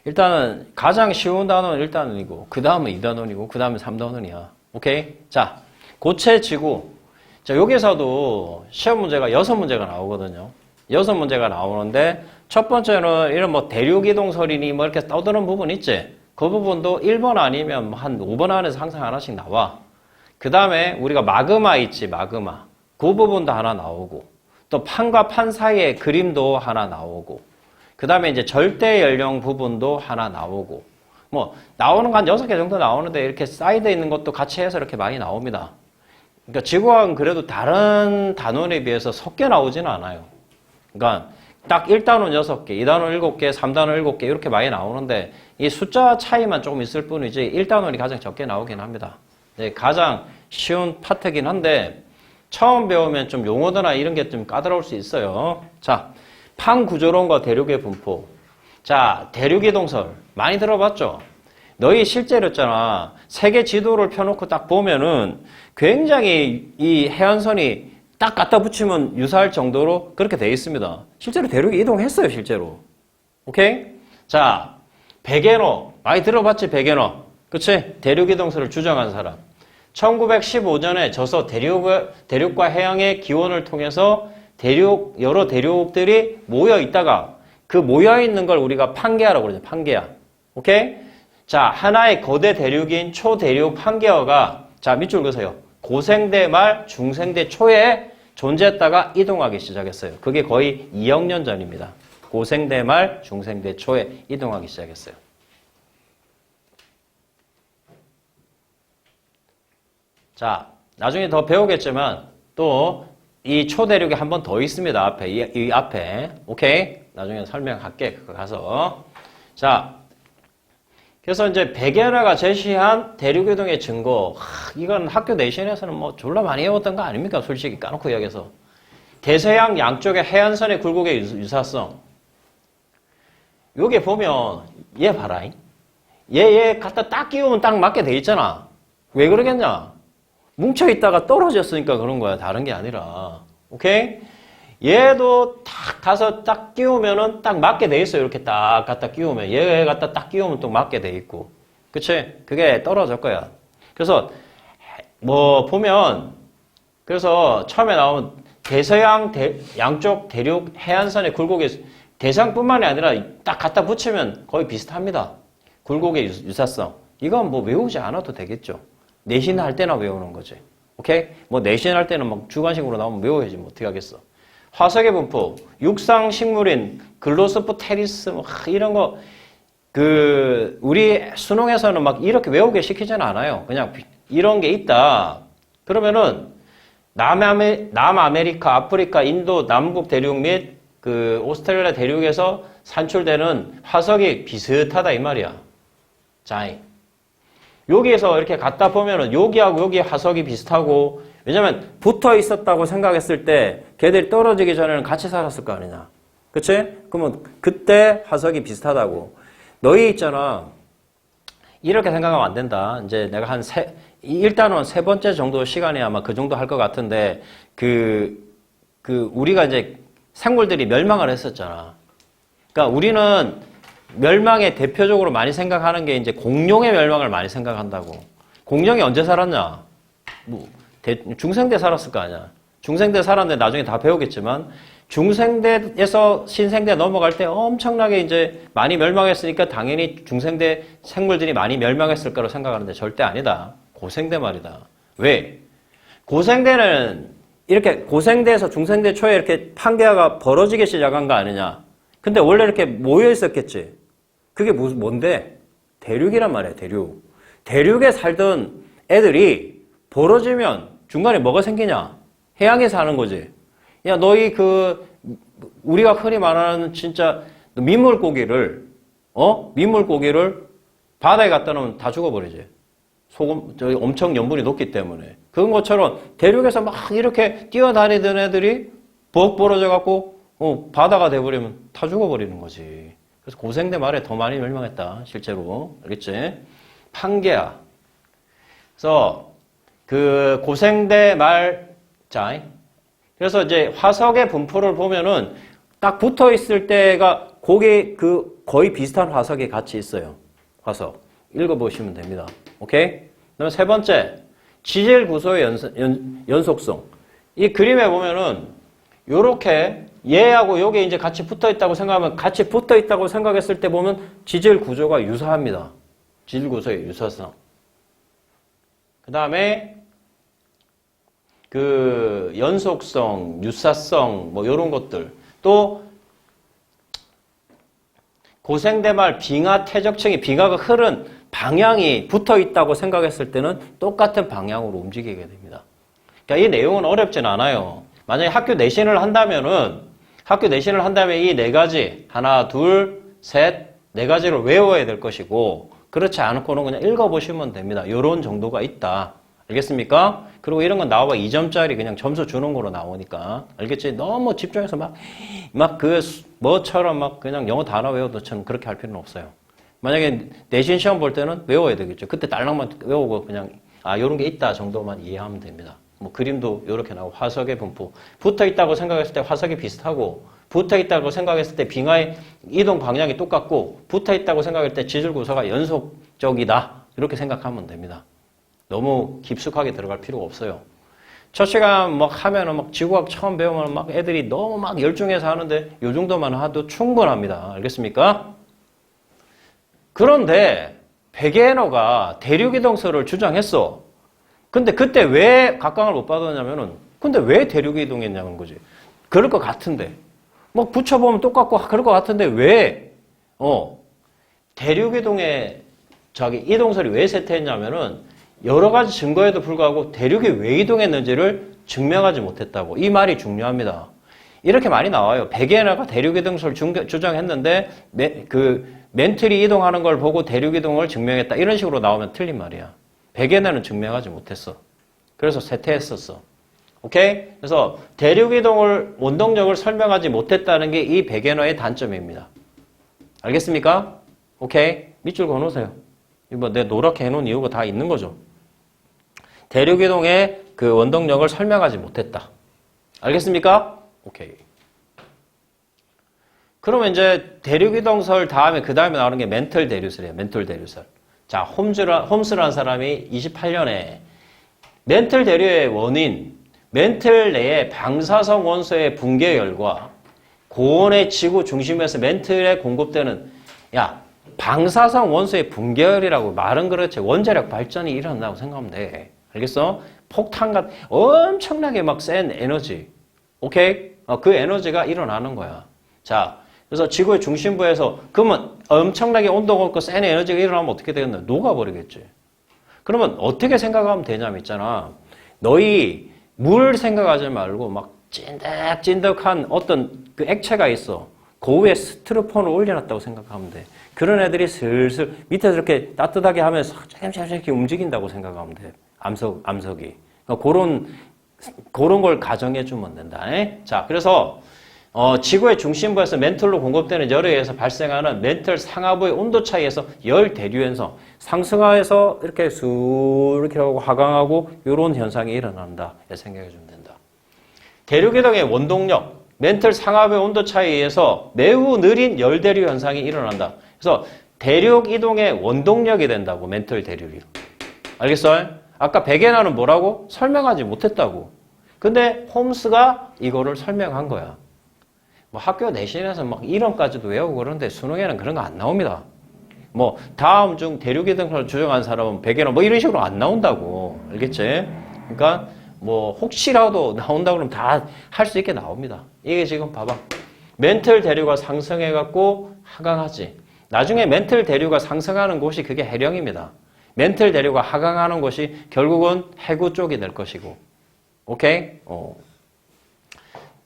일단은 가장 쉬운 단원은 1단원이고 그 다음은 2단원이고 그 다음은 3단원이야. 오케이? 자, 고체지구. 자, 여기서도 시험 문제가 6문제가 나오거든요. 6문제가 나오는데 첫 번째는 이런 뭐 대륙이동설이니 뭐 이렇게 떠드는 부분 있지? 그 부분도 1번 아니면 한 5번 안에서 항상 하나씩 나와. 그 다음에 우리가 마그마 있지, 마그마. 그 부분도 하나 나오고 또 판과 판 사이의 그림도 하나 나오고 그 다음에 이제 절대 연령 부분도 하나 나오고 뭐 나오는 거 한 6개 정도 나오는데 이렇게 사이드에 있는 것도 같이 해서 이렇게 많이 나옵니다. 그러니까 지구과학은 그래도 다른 단원에 비해서 섞여 나오지는 않아요. 그러니까 딱 1단원 6개, 2단원 7개, 3단원 7개 이렇게 많이 나오는데 이 숫자 차이만 조금 있을 뿐이지 1단원이 가장 적게 나오긴 합니다. 네, 가장 쉬운 파트긴 한데 처음 배우면 좀 용어도나 이런 게 좀 까다로울 수 있어요. 자, 판구조론과 대륙의 분포. 자, 대륙이동설 많이 들어봤죠? 너희 실제로 있잖아. 세계 지도를 펴놓고 딱 보면은 굉장히 이 해안선이 딱 갖다 붙이면 유사할 정도로 그렇게 돼 있습니다. 실제로 대륙이 이동했어요, 실제로. 오케이? 자, 베게너. 많이 들어봤지, 베게너. 그치? 대륙이동설을 주장한 사람. 1915년에 저서 대륙과 해양의 기원을 통해서 여러 대륙들이 모여 있다가 그 모여 있는 걸 우리가 판게아라고 그러죠. 판게아. 오케이? 자, 하나의 거대 대륙인 초대륙 판게아가 자, 밑줄 그으세요. 고생대 말 중생대 초에 존재했다가 이동하기 시작했어요. 그게 거의 2억 년 전입니다. 고생대 말 중생대 초에 이동하기 시작했어요. 자, 나중에 더 배우겠지만 또 이 초대륙이 한 번 더 있습니다. 앞에 이 앞에. 오케이? 나중에 설명할게. 그거 가서. 자, 그래서 이제 베게너가 제시한 대륙이동의 증거. 이건 학교 내신에서는 뭐 졸라 많이 해왔던 거 아닙니까? 솔직히 까놓고 이야기해서. 대서양 양쪽의 해안선의 굴곡의 유사성. 여기 보면 얘 봐라. 얘 갖다 딱 끼우면 딱 맞게 돼 있잖아. 왜 그러겠냐? 뭉쳐있다가 떨어졌으니까 그런 거야. 다른 게 아니라. 오케이? 얘도 딱 가서 딱 끼우면은 딱 맞게 돼 있어요. 이렇게 딱 갖다 끼우면. 얘 갖다 딱 끼우면 또 맞게 돼 있고. 그치? 그게 떨어질 거야. 그래서, 뭐, 보면, 그래서 처음에 나오면 대서양, 양쪽 대륙 해안선의 굴곡의 대상뿐만이 아니라 딱 갖다 붙이면 거의 비슷합니다. 굴곡의 유사성. 이건 뭐 외우지 않아도 되겠죠. 내신 할 때나 외우는 거지. 오케이? 뭐 내신 할 때는 막 주관식으로 나오면 외워야지 뭐 어떻게 하겠어. 화석의 분포, 육상 식물인 글로스프 테리스 뭐 이런 거 우리 수능에서는 막 이렇게 외우게 시키지는 않아요. 그냥 이런 게 있다. 그러면은 남아메리카, 아프리카, 인도, 남북 대륙 및 오스트레일리아 대륙에서 산출되는 화석이 비슷하다 이 말이야. 자, 여기에서 이렇게 갖다 보면은 여기하고 여기 화석이 비슷하고 왜냐면 붙어 있었다고 생각했을 때 걔들이 떨어지기 전에는 같이 살았을 거 아니냐. 그치? 그러면 그때 화석이 비슷하다고. 너희 있잖아. 이렇게 생각하면 안 된다. 이제 내가 일단은 3번째 정도 시간에 아마 그 정도 할 것 같은데 우리가 이제 생물들이 멸망을 했었잖아. 그러니까 우리는 멸망의 대표적으로 많이 생각하는 게 이제 공룡의 멸망을 많이 생각한다고. 공룡이 언제 살았냐? 뭐 중생대 살았을 거 아니야. 중생대 살았는데 나중에 다 배우겠지만 중생대에서 신생대 넘어갈 때 엄청나게 이제 많이 멸망했으니까 당연히 중생대 생물들이 많이 멸망했을 거라고 생각하는데 절대 아니다. 고생대 말이다. 왜? 고생대는 이렇게 고생대에서 중생대 초에 이렇게 판게아가 벌어지기 시작한 거 아니냐. 근데 원래 이렇게 모여 있었겠지. 그게 뭔데? 대륙이란 말이야, 대륙. 대륙에 살던 애들이 벌어지면 중간에 뭐가 생기냐? 해양에 사는 거지. 야, 너희 우리가 흔히 말하는 진짜 민물고기를 바다에 갖다 놓으면 다 죽어버리지. 저기 엄청 염분이 높기 때문에. 그런 것처럼 대륙에서 막 이렇게 뛰어다니던 애들이 벅 벌어져 갖고, 바다가 돼버리면 다 죽어버리는 거지. 그래서 고생대 말에 더 많이 멸망했다, 실제로. 알겠지? 판게아. 그래서 고생대 말, 자, 그래서 이제 화석의 분포를 보면은 딱 붙어 있을 때가 거기 거의 비슷한 화석이 같이 있어요. 화석. 읽어보시면 됩니다. 오케이? 그다음에 세 번째, 지질 구조의 연속성. 이 그림에 보면은 요렇게 얘하고 요게 이제 같이 붙어 있다고 생각하면 같이 붙어 있다고 생각했을 때 보면 지질 구조가 유사합니다. 지질 구조의 유사성. 그다음에 그 연속성, 유사성 뭐 요런 것들. 또 고생대말 빙하 퇴적층이 빙하가 흐른 방향이 붙어 있다고 생각했을 때는 똑같은 방향으로 움직이게 됩니다. 그러니까 이 내용은 어렵진 않아요. 만약에 학교 내신을 한다면 이 네 가지, 하나, 둘, 셋, 네 가지를 외워야 될 것이고, 그렇지 않고는 그냥 읽어보시면 됩니다. 요런 정도가 있다. 알겠습니까? 그리고 이런 건 나와봐 2점짜리 그냥 점수 주는 거로 나오니까. 알겠지? 너무 집중해서 뭐처럼 그냥 영어 단어 외우듯처럼 그렇게 할 필요는 없어요. 만약에 내신 시험 볼 때는 외워야 되겠죠. 그때 딸랑만 외우고 그냥, 요런 게 있다 정도만 이해하면 됩니다. 뭐 그림도 이렇게 나오고 화석의 분포. 붙어 있다고 생각했을 때 화석이 비슷하고, 붙어 있다고 생각했을 때 빙하의 이동 방향이 똑같고, 붙어 있다고 생각할 때 지질 구조가 연속적이다. 이렇게 생각하면 됩니다. 너무 깊숙하게 들어갈 필요가 없어요. 첫 시간 하면은 지구학 처음 배우면 애들이 너무 열중해서 하는데 요 정도만 해도 충분합니다. 알겠습니까? 그런데 베게너가 대륙이동설을 주장했어. 근데 그때 왜 각광을 못 받았냐면은, 근데 왜 대륙이동했냐는 거지. 그럴 것 같은데. 붙여보면 똑같고 그럴 것 같은데 왜, 대륙이동에 이동설이 왜 쇠퇴했냐면은 여러 가지 증거에도 불구하고 대륙이 왜 이동했는지를 증명하지 못했다고. 이 말이 중요합니다. 이렇게 많이 나와요. 베게너가 대륙이동설을 주장했는데 멘틀이 이동하는 걸 보고 대륙이동을 증명했다. 이런 식으로 나오면 틀린 말이야. 베게너는 증명하지 못했어. 그래서 쇠퇴했었어. 오케이? 그래서 대륙이동을, 원동력을 설명하지 못했다는 게 이 베게너의 단점입니다. 알겠습니까? 오케이? 밑줄 그어놓으세요. 이거 내 노랗게 해놓은 이유가 다 있는 거죠. 대륙이동의 그 원동력을 설명하지 못했다. 알겠습니까? 오케이. 그러면 이제 대륙이동설 다음에 그 다음에 나오는 게 멘틀 대류설이에요. 멘틀 대류설. 자, 홈스라는 사람이 28년에 멘틀 대류의 원인, 멘틀 내의 방사성 원소의 붕괴열과 고온의 지구 중심에서 멘틀에 공급되는, 방사성 원소의 붕괴열이라고 말은 그렇지 원자력 발전이 일어난다고 생각하면 돼. 알겠어? 폭탄 같은 엄청나게 센 에너지. 오케이? 그 에너지가 일어나는 거야. 자, 그래서 지구의 중심부에서 그러면 엄청나게 온도가 높고 센 에너지가 일어나면 어떻게 되겠나? 녹아버리겠지. 그러면 어떻게 생각하면 되냐면 있잖아. 너희 물 생각하지 말고 찐득찐득한 어떤 그 액체가 있어. 그 위에 스티로폼을 올려놨다고 생각하면 돼. 그런 애들이 슬슬 밑에서 이렇게 따뜻하게 하면서 조금씩 이렇게 움직인다고 생각하면 돼. 암석이. 그런 걸 가정해주면 된다. 자, 그래서 지구의 중심부에서 멘틀로 공급되는 열에 의해서 발생하는 멘틀 상하부의 온도 차이에서 열 대류 현상, 상승하에서 이렇게 이렇게 하고 하강하고 이런 현상이 일어난다. 이렇게 생각해 주면 된다. 대륙이동의 원동력, 멘틀 상하부의 온도 차이에 의해서 매우 느린 열 대류 현상이 일어난다. 그래서 대륙 이동의 원동력이 된다고, 멘틀 대류이. 알겠어요? 아까 베게너는 뭐라고? 설명하지 못했다고. 근데 홈스가 이거를 설명한 거야. 학교 내신에서 이론까지도 외우고 그러는데 수능에는 그런 거 안 나옵니다. 다음 중 대륙이동설을 주장한 사람은 베게너 이런 식으로 안 나온다고. 알겠지? 그러니까 혹시라도 나온다 그러면 다 할 수 있게 나옵니다. 이게 지금 봐봐. 멘틀 대류가 상승해갖고 하강하지. 나중에 멘틀 대류가 상승하는 곳이 그게 해령입니다. 멘틀 대류가 하강하는 곳이 결국은 해구 쪽이 될 것이고. 오케이?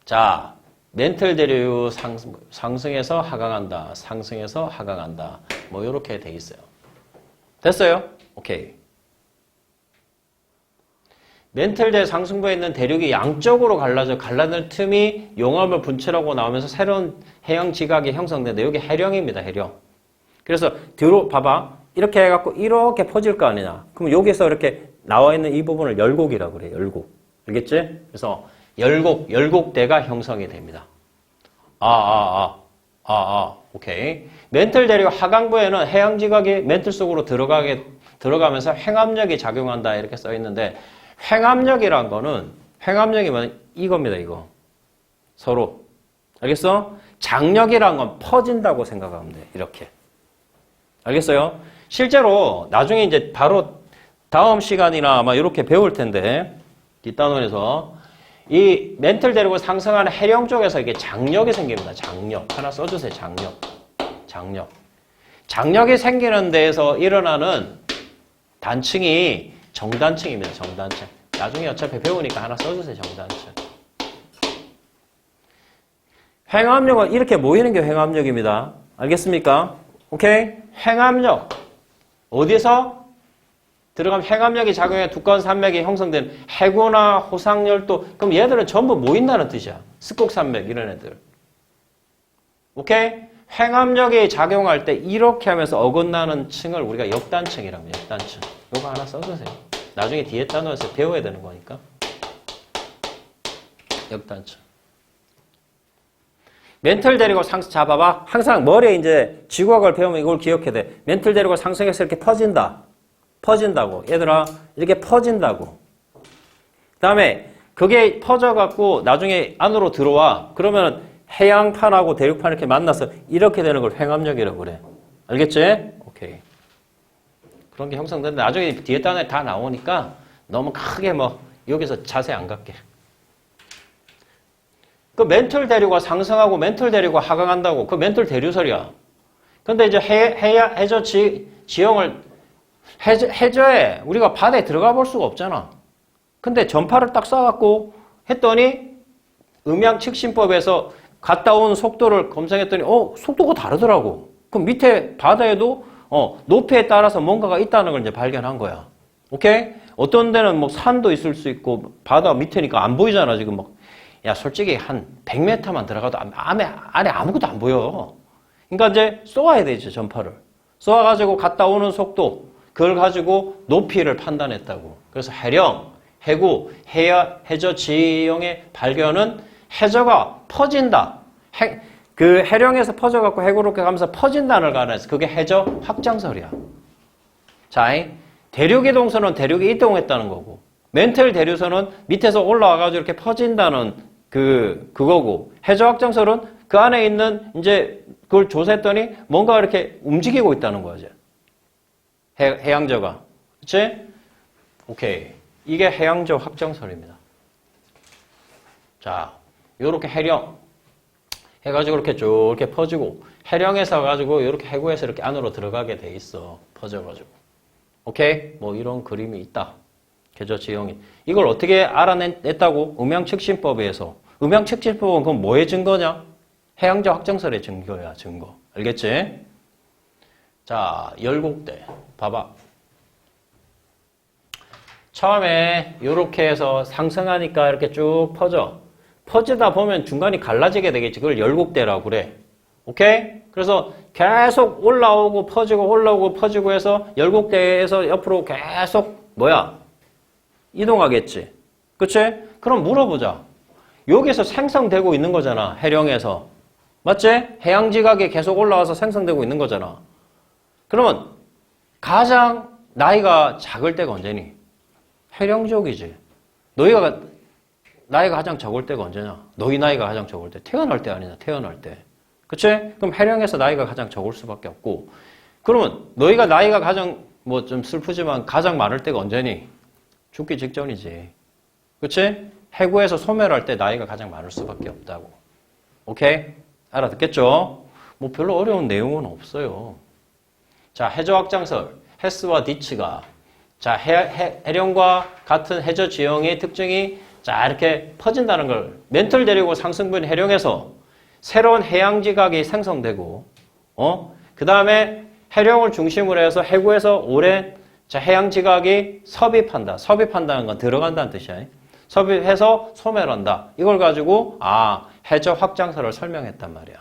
자, 멘틀 대류 상승해서 하강한다. 상승해서 하강한다. 이렇게 돼 있어요. 됐어요? 오케이. 멘틀 대 상승부에 있는 대륙이 양쪽으로 갈라지는 틈이 용암을 분출하고 나오면서 새로운 해양 지각이 형성된다. 여기 해령입니다. 해령. 그래서 봐봐. 이렇게 해갖고 이렇게 퍼질 거 아니냐. 그럼 여기서 이렇게 나와 있는 이 부분을 열곡이라고 그래요. 열곡. 알겠지? 그래서 열곡대가 형성이 됩니다. 오케이. 멘틀 대륙 하강부에는 해양 지각이 멘틀 속으로 들어가면서 횡압력이 작용한다 이렇게 써 있는데 횡압력이란 거는 횡압력이면 이겁니다. 이거. 서로. 알겠어? 장력이란 건 퍼진다고 생각하면 돼. 이렇게. 알겠어요? 실제로 나중에 이제 바로 다음 시간이나 아마 이렇게 배울 텐데 뒷단원에서 이 멘틀 대륙을 상승하는 해령 쪽에서 이게 장력이 생깁니다. 장력. 하나 써주세요. 장력. 장력. 장력이 생기는 데에서 일어나는 단층이 정단층입니다. 정단층. 나중에 어차피 배우니까 하나 써주세요. 정단층. 횡압력은 이렇게 모이는 게 횡압력입니다. 알겠습니까? 오케이? 횡압력. 어디서? 들어가면 횡압력이 작용해 두꺼운 산맥이 형성된 해구나 호상열도 그럼 얘들은 전부 모인다는 뜻이야. 습곡산맥 이런 애들. 오케이? 횡압력이 작용할 때 이렇게 하면서 어긋나는 층을 우리가 역단층이라고 해요. 역단층. 이거 하나 써주세요. 나중에 뒤에 단원에서 배워야 되는 거니까. 역단층. 멘틀 대륙을 자, 봐봐. 항상 머리에 이제 지구학을 배우면 이걸 기억해야 돼. 멘틀 대륙을 상승해서 이렇게 퍼진다. 퍼진다고. 얘들아, 이렇게 퍼진다고. 그 다음에 그게 퍼져갖고 나중에 안으로 들어와. 그러면 해양판하고 대륙판 이렇게 만나서 이렇게 되는 걸 횡압력이라고 그래. 알겠지? 오케이. 그런 게 형성되는데 나중에 뒤에 단에 다 나오니까 너무 크게 뭐 여기서 자세히 안 갈게. 그 멘틀 대류가 상승하고 멘틀 대류가 하강한다고. 그 멘틀 대류설이야. 근데 이제 해저 지형을 해저에 우리가 바다에 들어가 볼 수가 없잖아. 근데 전파를 딱 쏴갖고 했더니 음양측신법에서 갔다 온 속도를 검색했더니 속도가 다르더라고. 그럼 밑에 바다에도 높이에 따라서 뭔가가 있다는 걸 이제 발견한 거야. 오케이? 어떤 데는 뭐 산도 있을 수 있고 바다 밑에니까 안 보이잖아. 지금 막. 야, 솔직히 한 100m만 들어가도 안에 아무것도 안 보여. 그러니까 이제 쏘아야 되지, 전파를. 쏘아가지고 갔다 오는 속도, 그걸 가지고 높이를 판단했다고. 그래서 해령, 해구, 해저 지형의 발견은 해저가 퍼진다. 그 해령에서 퍼져갖고 해구로 가면서 퍼진다는 걸 가르쳐서 그게 해저 확장설이야. 자, 대륙이동선은 대륙이 이동했다는 거고, 멘틀 대류선은 밑에서 올라와가지고 이렇게 퍼진다는 그거고, 해저 확장설은 그 안에 있는 이제 그걸 조사했더니 뭔가 이렇게 움직이고 있다는 거지. 해양저가. 그치? 오케이. 이게 해양저 확장설입니다. 자, 요렇게 해령. 해가지고 이렇게 쭉 이렇게 퍼지고, 해령에서 가지고 이렇게 해구에서 이렇게 안으로 들어가게 돼 있어. 퍼져가지고. 오케이? 뭐 이런 그림이 있다. 계저 지형이. 이걸 어떻게 알아냈다고? 음양측신법에 의해서. 음양측신법은 그건 뭐의 증거냐? 해양저 확장설의 증거야, 증거. 알겠지? 자, 열곡대. 봐봐. 처음에 이렇게 해서 상승하니까 이렇게 쭉 퍼져. 퍼지다 보면 중간이 갈라지게 되겠지. 그걸 열곡대라고 그래. 오케이? 그래서 계속 올라오고 퍼지고 올라오고 퍼지고 해서 열곡대에서 옆으로 계속 이동하겠지. 그치? 그럼 물어보자. 여기서 생성되고 있는 거잖아. 해령에서. 맞지? 해양지각에 계속 올라와서 생성되고 있는 거잖아. 그러면 가장 나이가 작을 때가 언제니? 해령 쪽이지. 너희가 나이가 가장 적을 때가 언제냐? 너희 나이가 가장 적을 때. 태어날 때 아니냐? 태어날 때. 그치? 그럼 해령에서 나이가 가장 적을 수밖에 없고. 그러면 너희가 나이가 가장 뭐 좀 슬프지만 가장 많을 때가 언제니? 죽기 직전이지. 그치? 해구에서 소멸할 때 나이가 가장 많을 수밖에 없다고. 오케이? 알아듣겠죠? 뭐 별로 어려운 내용은 없어요. 자, 해저 확장설. 헤스와 디츠가. 자, 해령과 같은 해저 지형의 특징이 자, 이렇게 퍼진다는 걸 멘틀 대륙 상승부인 해령에서 새로운 해양지각이 생성되고, 그 다음에 해령을 중심으로 해서 해구에서 오랜 자, 해양지각이 섭입한다. 섭입한다는 건 들어간다는 뜻이야. 섭입해서 소멸한다. 이걸 가지고 해저 확장설을 설명했단 말이야.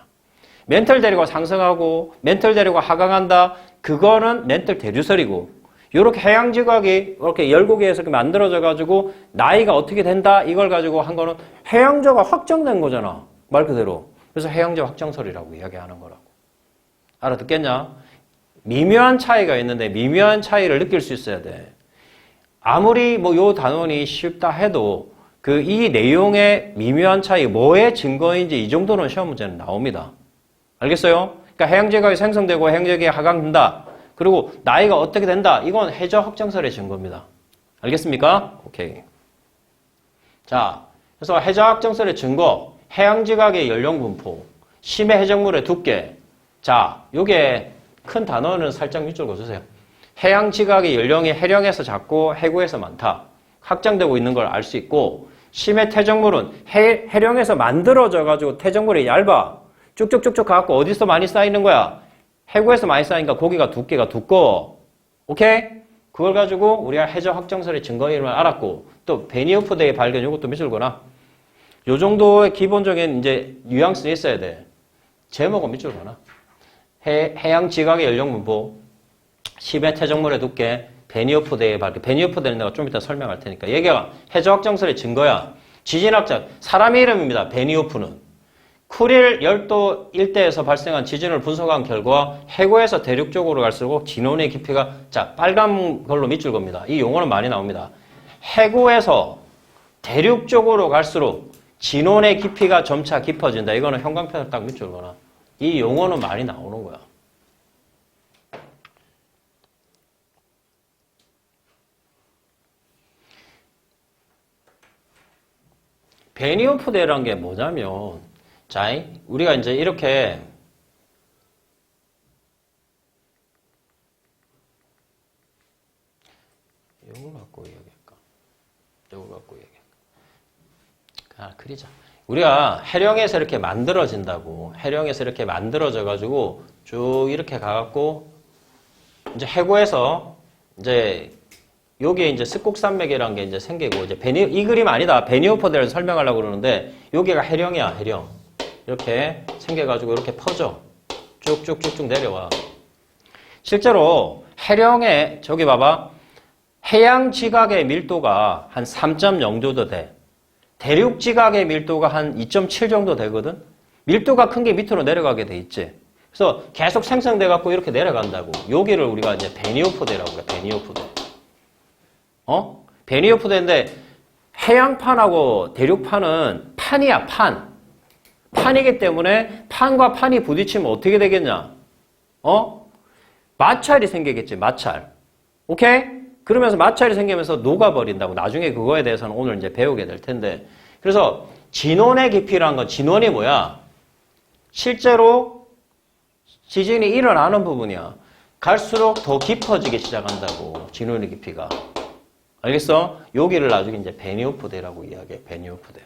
멘틀 대륙가 상승하고 멘틀 대륙가 하강한다. 그거는 멘틀 대류설이고 이렇게 해양지각이 이렇게 열곡에서 이렇게 만들어져 가지고 나이가 어떻게 된다. 이걸 가지고 한 거는 해양저가 확장된 거잖아. 말 그대로. 그래서 해양저 확장설이라고 이야기하는 거라고. 알아듣겠냐? 미묘한 차이가 있는데 미묘한 차이를 느낄 수 있어야 돼. 아무리 뭐 요 단원이 쉽다 해도 그 이 내용의 미묘한 차이, 뭐의 증거인지 이 정도는 시험 문제는 나옵니다. 알겠어요? 그러니까 해양지각이 생성되고 해양지각이 하강된다. 그리고 나이가 어떻게 된다. 이건 해저 확정설의 증거입니다. 알겠습니까? 오케이. 자, 그래서 해저 확정설의 증거, 해양지각의 연령 분포, 심해 해적물의 두께. 자, 요게 큰 단어는 살짝 밑줄 그어주세요. 해양지각의 연령이 해령에서 작고 해구에서 많다. 확장되고 있는 걸 알 수 있고, 심해 퇴적물은 해령에서 만들어져가지고 퇴적물이 얇아. 쭉쭉쭉쭉 가갖고 어디서 많이 쌓이는 거야? 해구에서 많이 쌓이니까 고기가 두께가 두꺼워. 오케이? 그걸 가지고 우리가 해저 확정설의 증거 이름을 알았고, 또 베니오프데의 발견 요것도 밑줄 그어놔. 요 정도의 기본적인 이제 뉘앙스 있어야 돼. 제목은 밑줄 그어놔. 해양 지각의 연령 분포, 심해 퇴적물의 두께, 베니오프데의 발견. 베니오프데는 내가 좀 이따 설명할 테니까. 얘가 해저 확정설의 증거야. 지진학자, 사람의 이름입니다. 베니오프는. 쿠릴 열도 일대에서 발생한 지진을 분석한 결과 해구에서 대륙 쪽으로 갈수록 진원의 깊이가, 자, 빨간 걸로 밑줄 겁니다. 이 용어는 많이 나옵니다. 해구에서 대륙 쪽으로 갈수록 진원의 깊이가 점차 깊어진다. 이거는 형광펜을 딱 밑줄 거나. 이 용어는 많이 나오는 거야. 베니오프데라는 게 뭐냐면, 자, 우리가 이제 이렇게 이걸 갖고 얘기할까? 이걸 갖고 얘기할까? 그리자. 우리가 해령에서 이렇게 만들어진다고. 해령에서 이렇게 만들어져 가지고 쭉 이렇게 가갖고 이제 해구에서 이제 요게 이제 습곡산맥이라는 게 이제 생기고, 이제 이 그림 아니다. 베니오프데를 설명하려고 그러는데 여기가 해령이야, 해령. 이렇게 생겨가지고 이렇게 퍼져. 쭉쭉쭉쭉 내려와. 실제로 해령에, 저기 봐봐. 해양 지각의 밀도가 한 3.0 돼. 대륙 지각의 밀도가 한 2.7 정도 되거든? 밀도가 큰 게 밑으로 내려가게 돼 있지. 그래서 계속 생성돼갖고 이렇게 내려간다고. 여기를 우리가 이제 베니오프데라고 그래, 베니오프데. 베니오프데인데 해양판하고 대륙판은 판이야, 판. 판이기 때문에 판과 판이 부딪히면 어떻게 되겠냐? 마찰이 생기겠지, 마찰. 오케이? 그러면서 마찰이 생기면서 녹아버린다고. 나중에 그거에 대해서는 오늘 이제 배우게 될 텐데. 그래서 진원의 깊이라는 건, 진원이 뭐야? 실제로 지진이 일어나는 부분이야. 갈수록 더 깊어지기 시작한다고, 진원의 깊이가. 알겠어? 여기를 나중에 이제 베니오프데라고 이야기해, 베니오프데.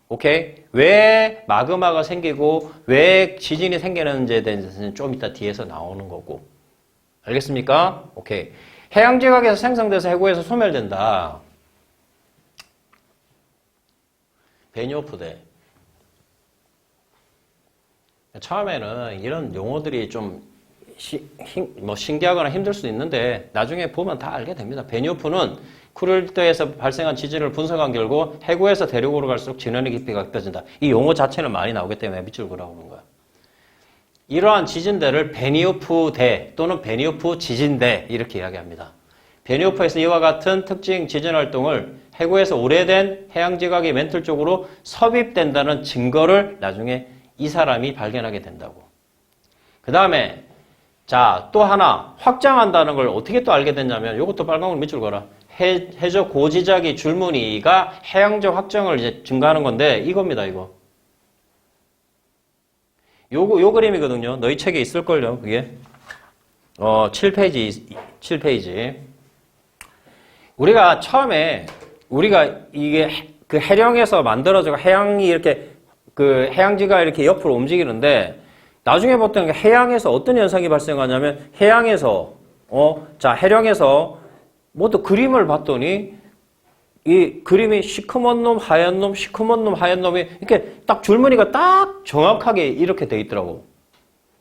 오케이? 왜 마그마가 생기고 왜 지진이 생기는지에 대해서는 좀 이따 뒤에서 나오는 거고. 알겠습니까? 오케이. 해양지각에서 생성돼서 해구에서 소멸된다. 베니오프데. 처음에는 이런 용어들이 좀 신기하거나 힘들 수도 있는데 나중에 보면 다 알게 됩니다. 베니오프는 쿠릴대에서 발생한 지진을 분석한 결과 해구에서 대륙으로 갈수록 진원의 깊이가 깊어진다. 이 용어 자체는 많이 나오기 때문에 밑줄 그으라고 하는 거야. 이러한 지진대를 베니오프대 또는 베니오프 지진대 이렇게 이야기합니다. 베니오프에서 이와 같은 특징 지진 활동을 해구에서 오래된 해양지각이 멘틀 쪽으로 섭입된다는 증거를 나중에 이 사람이 발견하게 된다고. 그 다음에 자, 또 하나 확장한다는 걸 어떻게 또 알게 됐냐면 이것도 빨간걸 밑줄 그어라. 해저 고지작이 줄무늬가 해양적 확정을 이제 증가하는 건데 이겁니다, 이거. 요 그림이거든요. 너희 책에 있을걸요, 그게. 7페이지. 우리가 처음에, 우리가 이게 그 해령에서 만들어지고 해양이 이렇게, 그 해양지가 이렇게 옆으로 움직이는데, 나중에 봤더니 해양에서 어떤 현상이 발생하냐면, 해양에서, 해령에서, 또 그림을 봤더니, 이 그림이 시커먼 놈, 하얀 놈, 시커먼 놈, 하얀 놈이 이렇게 딱 줄무늬가 딱 정확하게 이렇게 돼 있더라고.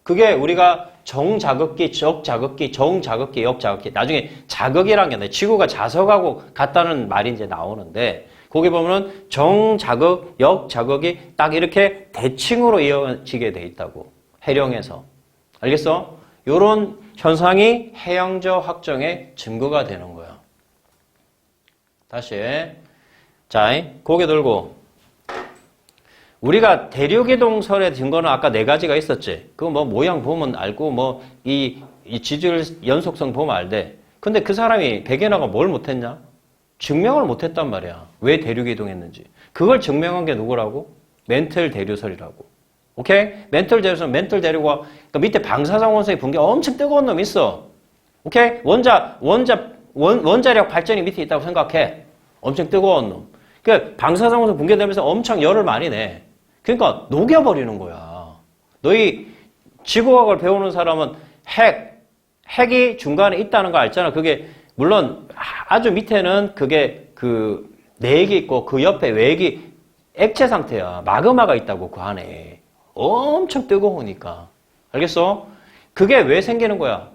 그게 우리가 정자극기, 적자극기, 정자극기, 역자극기. 나중에 자극이라는 게 아니라 지구가 자석하고 같다는 말이 이제 나오는데 거기 보면은 정자극, 역자극이 딱 이렇게 대칭으로 이어지게 돼 있다고. 해령에서. 알겠어? 요런 현상이 해양저 확정의 증거가 되는 거야. 다시. 자, 고개 들고. 우리가 대륙이동설의 증거는 아까 네 가지가 있었지. 그 뭐 모양 보면 알고 뭐 이 지질 연속성 보면 알대. 근데 그 사람이 백연아가 뭘 못했냐? 증명을 못했단 말이야. 왜 대륙이 이동했는지. 그걸 증명한 게 누구라고? 멘틀 대류설이라고. 오케이? 멘틀 대류설, 멘틀 대류가 그러니까 밑에 방사성 원소의 붕괴 엄청 뜨거운 놈 있어. 오케이? 원자력 발전이 밑에 있다고 생각해. 엄청 뜨거운 놈. 그러니까 방사성 원소 붕괴되면서 엄청 열을 많이 내. 그러니까 녹여버리는 거야. 너희 지구과학을 배우는 사람은 핵이 중간에 있다는 거 알잖아. 그게 물론 아주 밑에는 그게 그 내핵이 있고 그 옆에 외핵이 액체 상태야. 마그마가 있다고 그 안에. 엄청 뜨거우니까. 알겠어? 그게 왜 생기는 거야?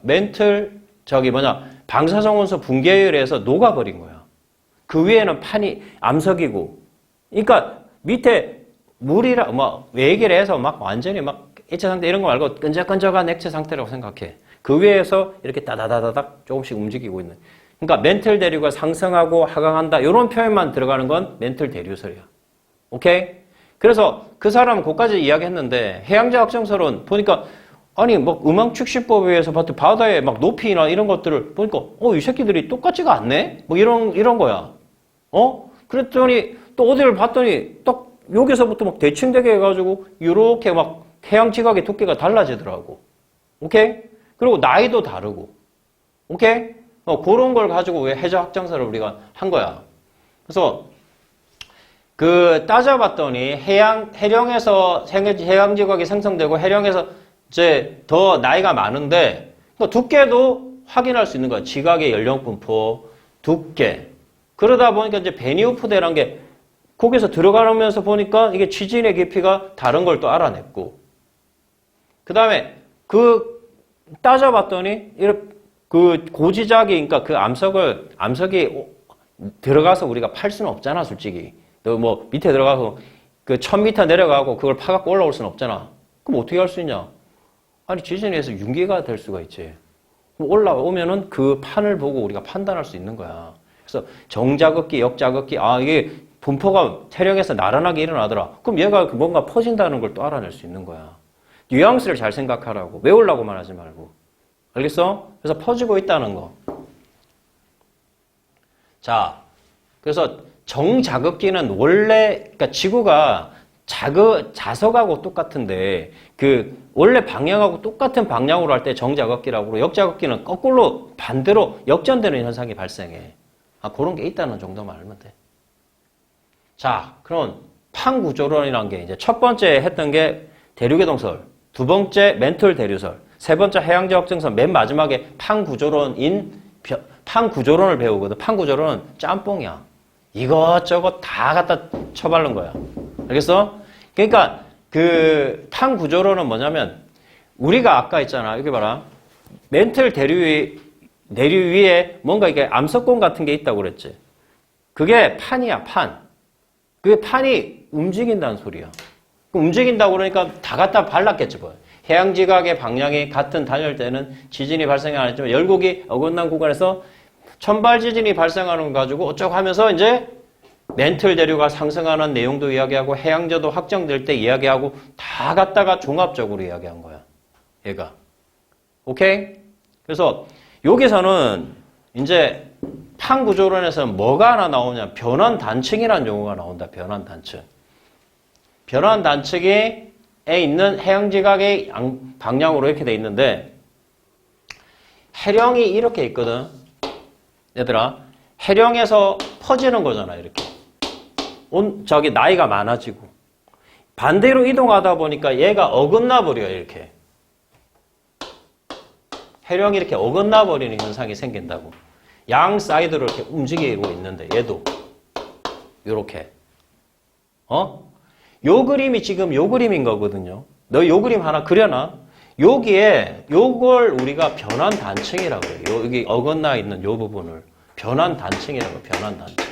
방사성 원소 붕괴에 의해서 녹아버린 거야. 그 위에는 판이 암석이고. 그러니까 밑에 물이라 외기를 해서 막 완전히 막 액체 상태 이런 거 말고 끈적끈적한 액체 상태라고 생각해. 그 위에서 이렇게 따다다다닥 조금씩 움직이고 있는. 그러니까 멘틀 대류가 상승하고 하강한다. 이런 표현만 들어가는 건 멘틀 대류설이야. 오케이? 그래서 그 사람은 그까지 이야기했는데 해양자 확정설은 보니까 아니 뭐 음항축신법에 의해서 바다의 막 높이나 이런 것들을 보니까 이 새끼들이 똑같지가 않네? 뭐 이런 거야. 그랬더니 또 어디를 봤더니 딱 여기서부터 막 대칭되게 해가지고 이렇게 막 해양 지각의 두께가 달라지더라고. 오케이? 그리고 나이도 다르고. 오케이? 그런 걸 가지고 왜 해저 확정설을 우리가 한 거야. 그래서 따져봤더니 해령에서 해양 지각이 생성되고 해령에서 이제 더 나이가 많은데 두께도 확인할 수 있는 거야. 지각의 연령 분포, 두께. 그러다 보니까 이제 베니우프대라는 게 거기서 들어가면서 보니까 이게 지진의 깊이가 다른 걸 또 알아냈고. 그 다음에 따져봤더니 고지작이 그러니까 암석이 들어가서 우리가 팔 수는 없잖아, 솔직히. 너 뭐 밑에 들어가서 1000m 내려가고 그걸 파갖고 올라올 수는 없잖아. 그럼 어떻게 할 수 있냐? 아니, 지진에서 융기가 될 수가 있지. 올라오면은 그 판을 보고 우리가 판단할 수 있는 거야. 그래서 정자극기, 역자극기, 이게 분포가 태령에서 나란하게 일어나더라. 그럼 얘가 뭔가 퍼진다는 걸 또 알아낼 수 있는 거야. 뉘앙스를 잘 생각하라고. 외우려고만 하지 말고. 알겠어? 그래서 퍼지고 있다는 거. 자, 그래서 정자극기는 원래, 그러니까 지구가 자석하고 똑같은데, 원래 방향하고 똑같은 방향으로 할 때 정자극기라고 그러고, 역자극기는 거꾸로 반대로 역전되는 현상이 발생해. 그런 게 있다는 정도만 알면 돼. 자, 그럼 판구조론이라는 게 이제 첫 번째 했던 게 대륙이동설, 두 번째 멘틀 대류설, 세 번째 해양지 확정설, 맨 마지막에 판구조론을 배우거든. 판구조론은 짬뽕이야. 이것저것 다 갖다 쳐바른 거야. 알겠어? 그러니까 판구조론은 뭐냐면 우리가 아까 있잖아. 여기 봐라. 멘틀 대류 위에 뭔가 이게 암석공 같은 게 있다고 그랬지. 그게 판이야, 판. 그게 판이 움직인다는 소리야. 움직인다고 그러니까 다 갖다 발랐겠지, 뭐. 해양지각의 방향이 같은 단열대는 지진이 발생이 안 했지만 열곡이 어긋난 구간에서 천발 지진이 발생하는 거 가지고 어쩌고 하면서 이제 멘틀 대류가 상승하는 내용도 이야기하고 해양저도 확정될 때 이야기하고 다 갖다가 종합적으로 이야기한 거야. 얘가. 오케이? 그래서 여기서는 이제 판구조론에서는 뭐가 하나 나오냐. 변환단층이라는 용어가 나온다. 변환단층. 변환단층에 있는 해양지각의 방향으로 이렇게 돼 있는데 해령이 이렇게 있거든. 얘들아, 해령에서 퍼지는 거잖아, 이렇게. 나이가 많아지고. 반대로 이동하다 보니까 얘가 어긋나 버려요, 이렇게. 해령이 이렇게 어긋나 버리는 현상이 생긴다고. 양 사이드로 이렇게 움직이고 있는데, 얘도. 요렇게. 요 그림이 지금 요 그림인 거거든요. 너 요 그림 하나 그려놔. 여기에 요걸 우리가 변환단층이라고 해요. 여기 어긋나 있는 요 부분을 변환단층이라고 해요. 변환단층.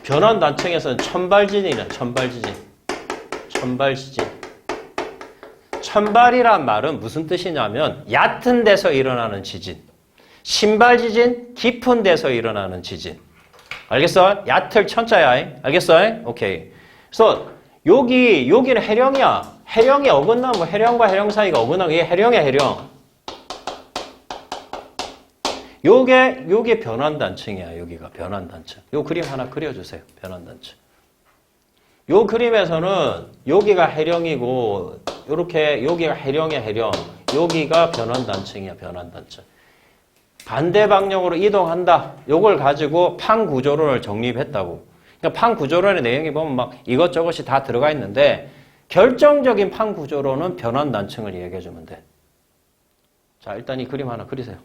변환단층에서는 천발지진이야. 천발지진. 천발 지진. 천발이란 말은 무슨 뜻이냐면 얕은 데서 일어나는 지진. 신발 지진, 깊은 데서 일어나는 지진. 알겠어? 얕을 천자야. 알겠어? 오케이. 그래서 여기는 해령이야. 해령이 어긋나면 해령과 해령 사이가 어긋나면 이게 해령이야, 해령. 요게 변환단층이야. 여기가 변환단층. 요 그림 하나 그려주세요. 변환단층. 요 그림에서는 여기가 해령이고 요렇게 여기가 해령이야, 해령. 여기가 변환단층이야, 변환단층. 반대 방향으로 이동한다. 요걸 가지고 판구조론을 정립했다고. 그러니까 판구조론의 내용이 보면 막 이것저것이 다 들어가 있는데 결정적인 판구조론은 변환단층을 얘기해 주면 돼. 자, 일단 이 그림 하나 그리세요.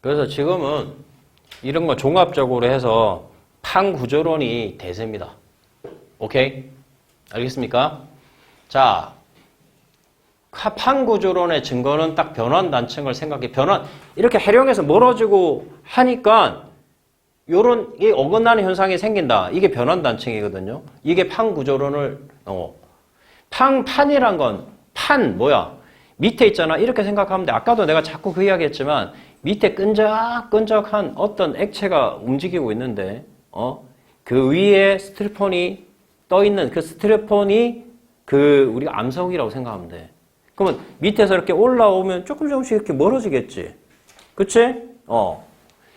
그래서 지금은 이런 거 종합적으로 해서 판구조론이 대세입니다. 오케이? 알겠습니까? 자, 판구조론의 증거는 딱 변환단층을 생각해. 이렇게 해령에서 멀어지고 하니까 요런 이 어긋나는 현상이 생긴다. 이게 변환단층이거든요. 이게 판구조론을, 판이란 건, 뭐야? 밑에 있잖아. 이렇게 생각하면 돼. 아까도 내가 자꾸 그 이야기 했지만, 밑에 끈적끈적한 어떤 액체가 움직이고 있는데, 그 위에 스티로폼이 떠있는 그 스티로폼이 우리가 암석이라고 생각하면 돼. 그러면 밑에서 이렇게 올라오면 조금씩 이렇게 멀어지겠지. 그치?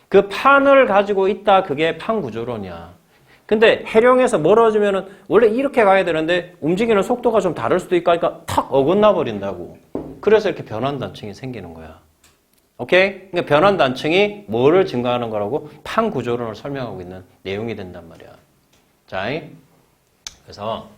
그 판을 가지고 있다. 그게 판구조론이야. 근데 해령에서 멀어지면은 원래 이렇게 가야 되는데 움직이는 속도가 좀 다를 수도 있고 하니까 탁 어긋나 버린다고. 그래서 이렇게 변환단층이 생기는 거야. 오케이? 그러니까 변환단층이 뭐를 증가하는 거라고? 판구조론을 설명하고 있는 내용이 된단 말이야. 자, 그래서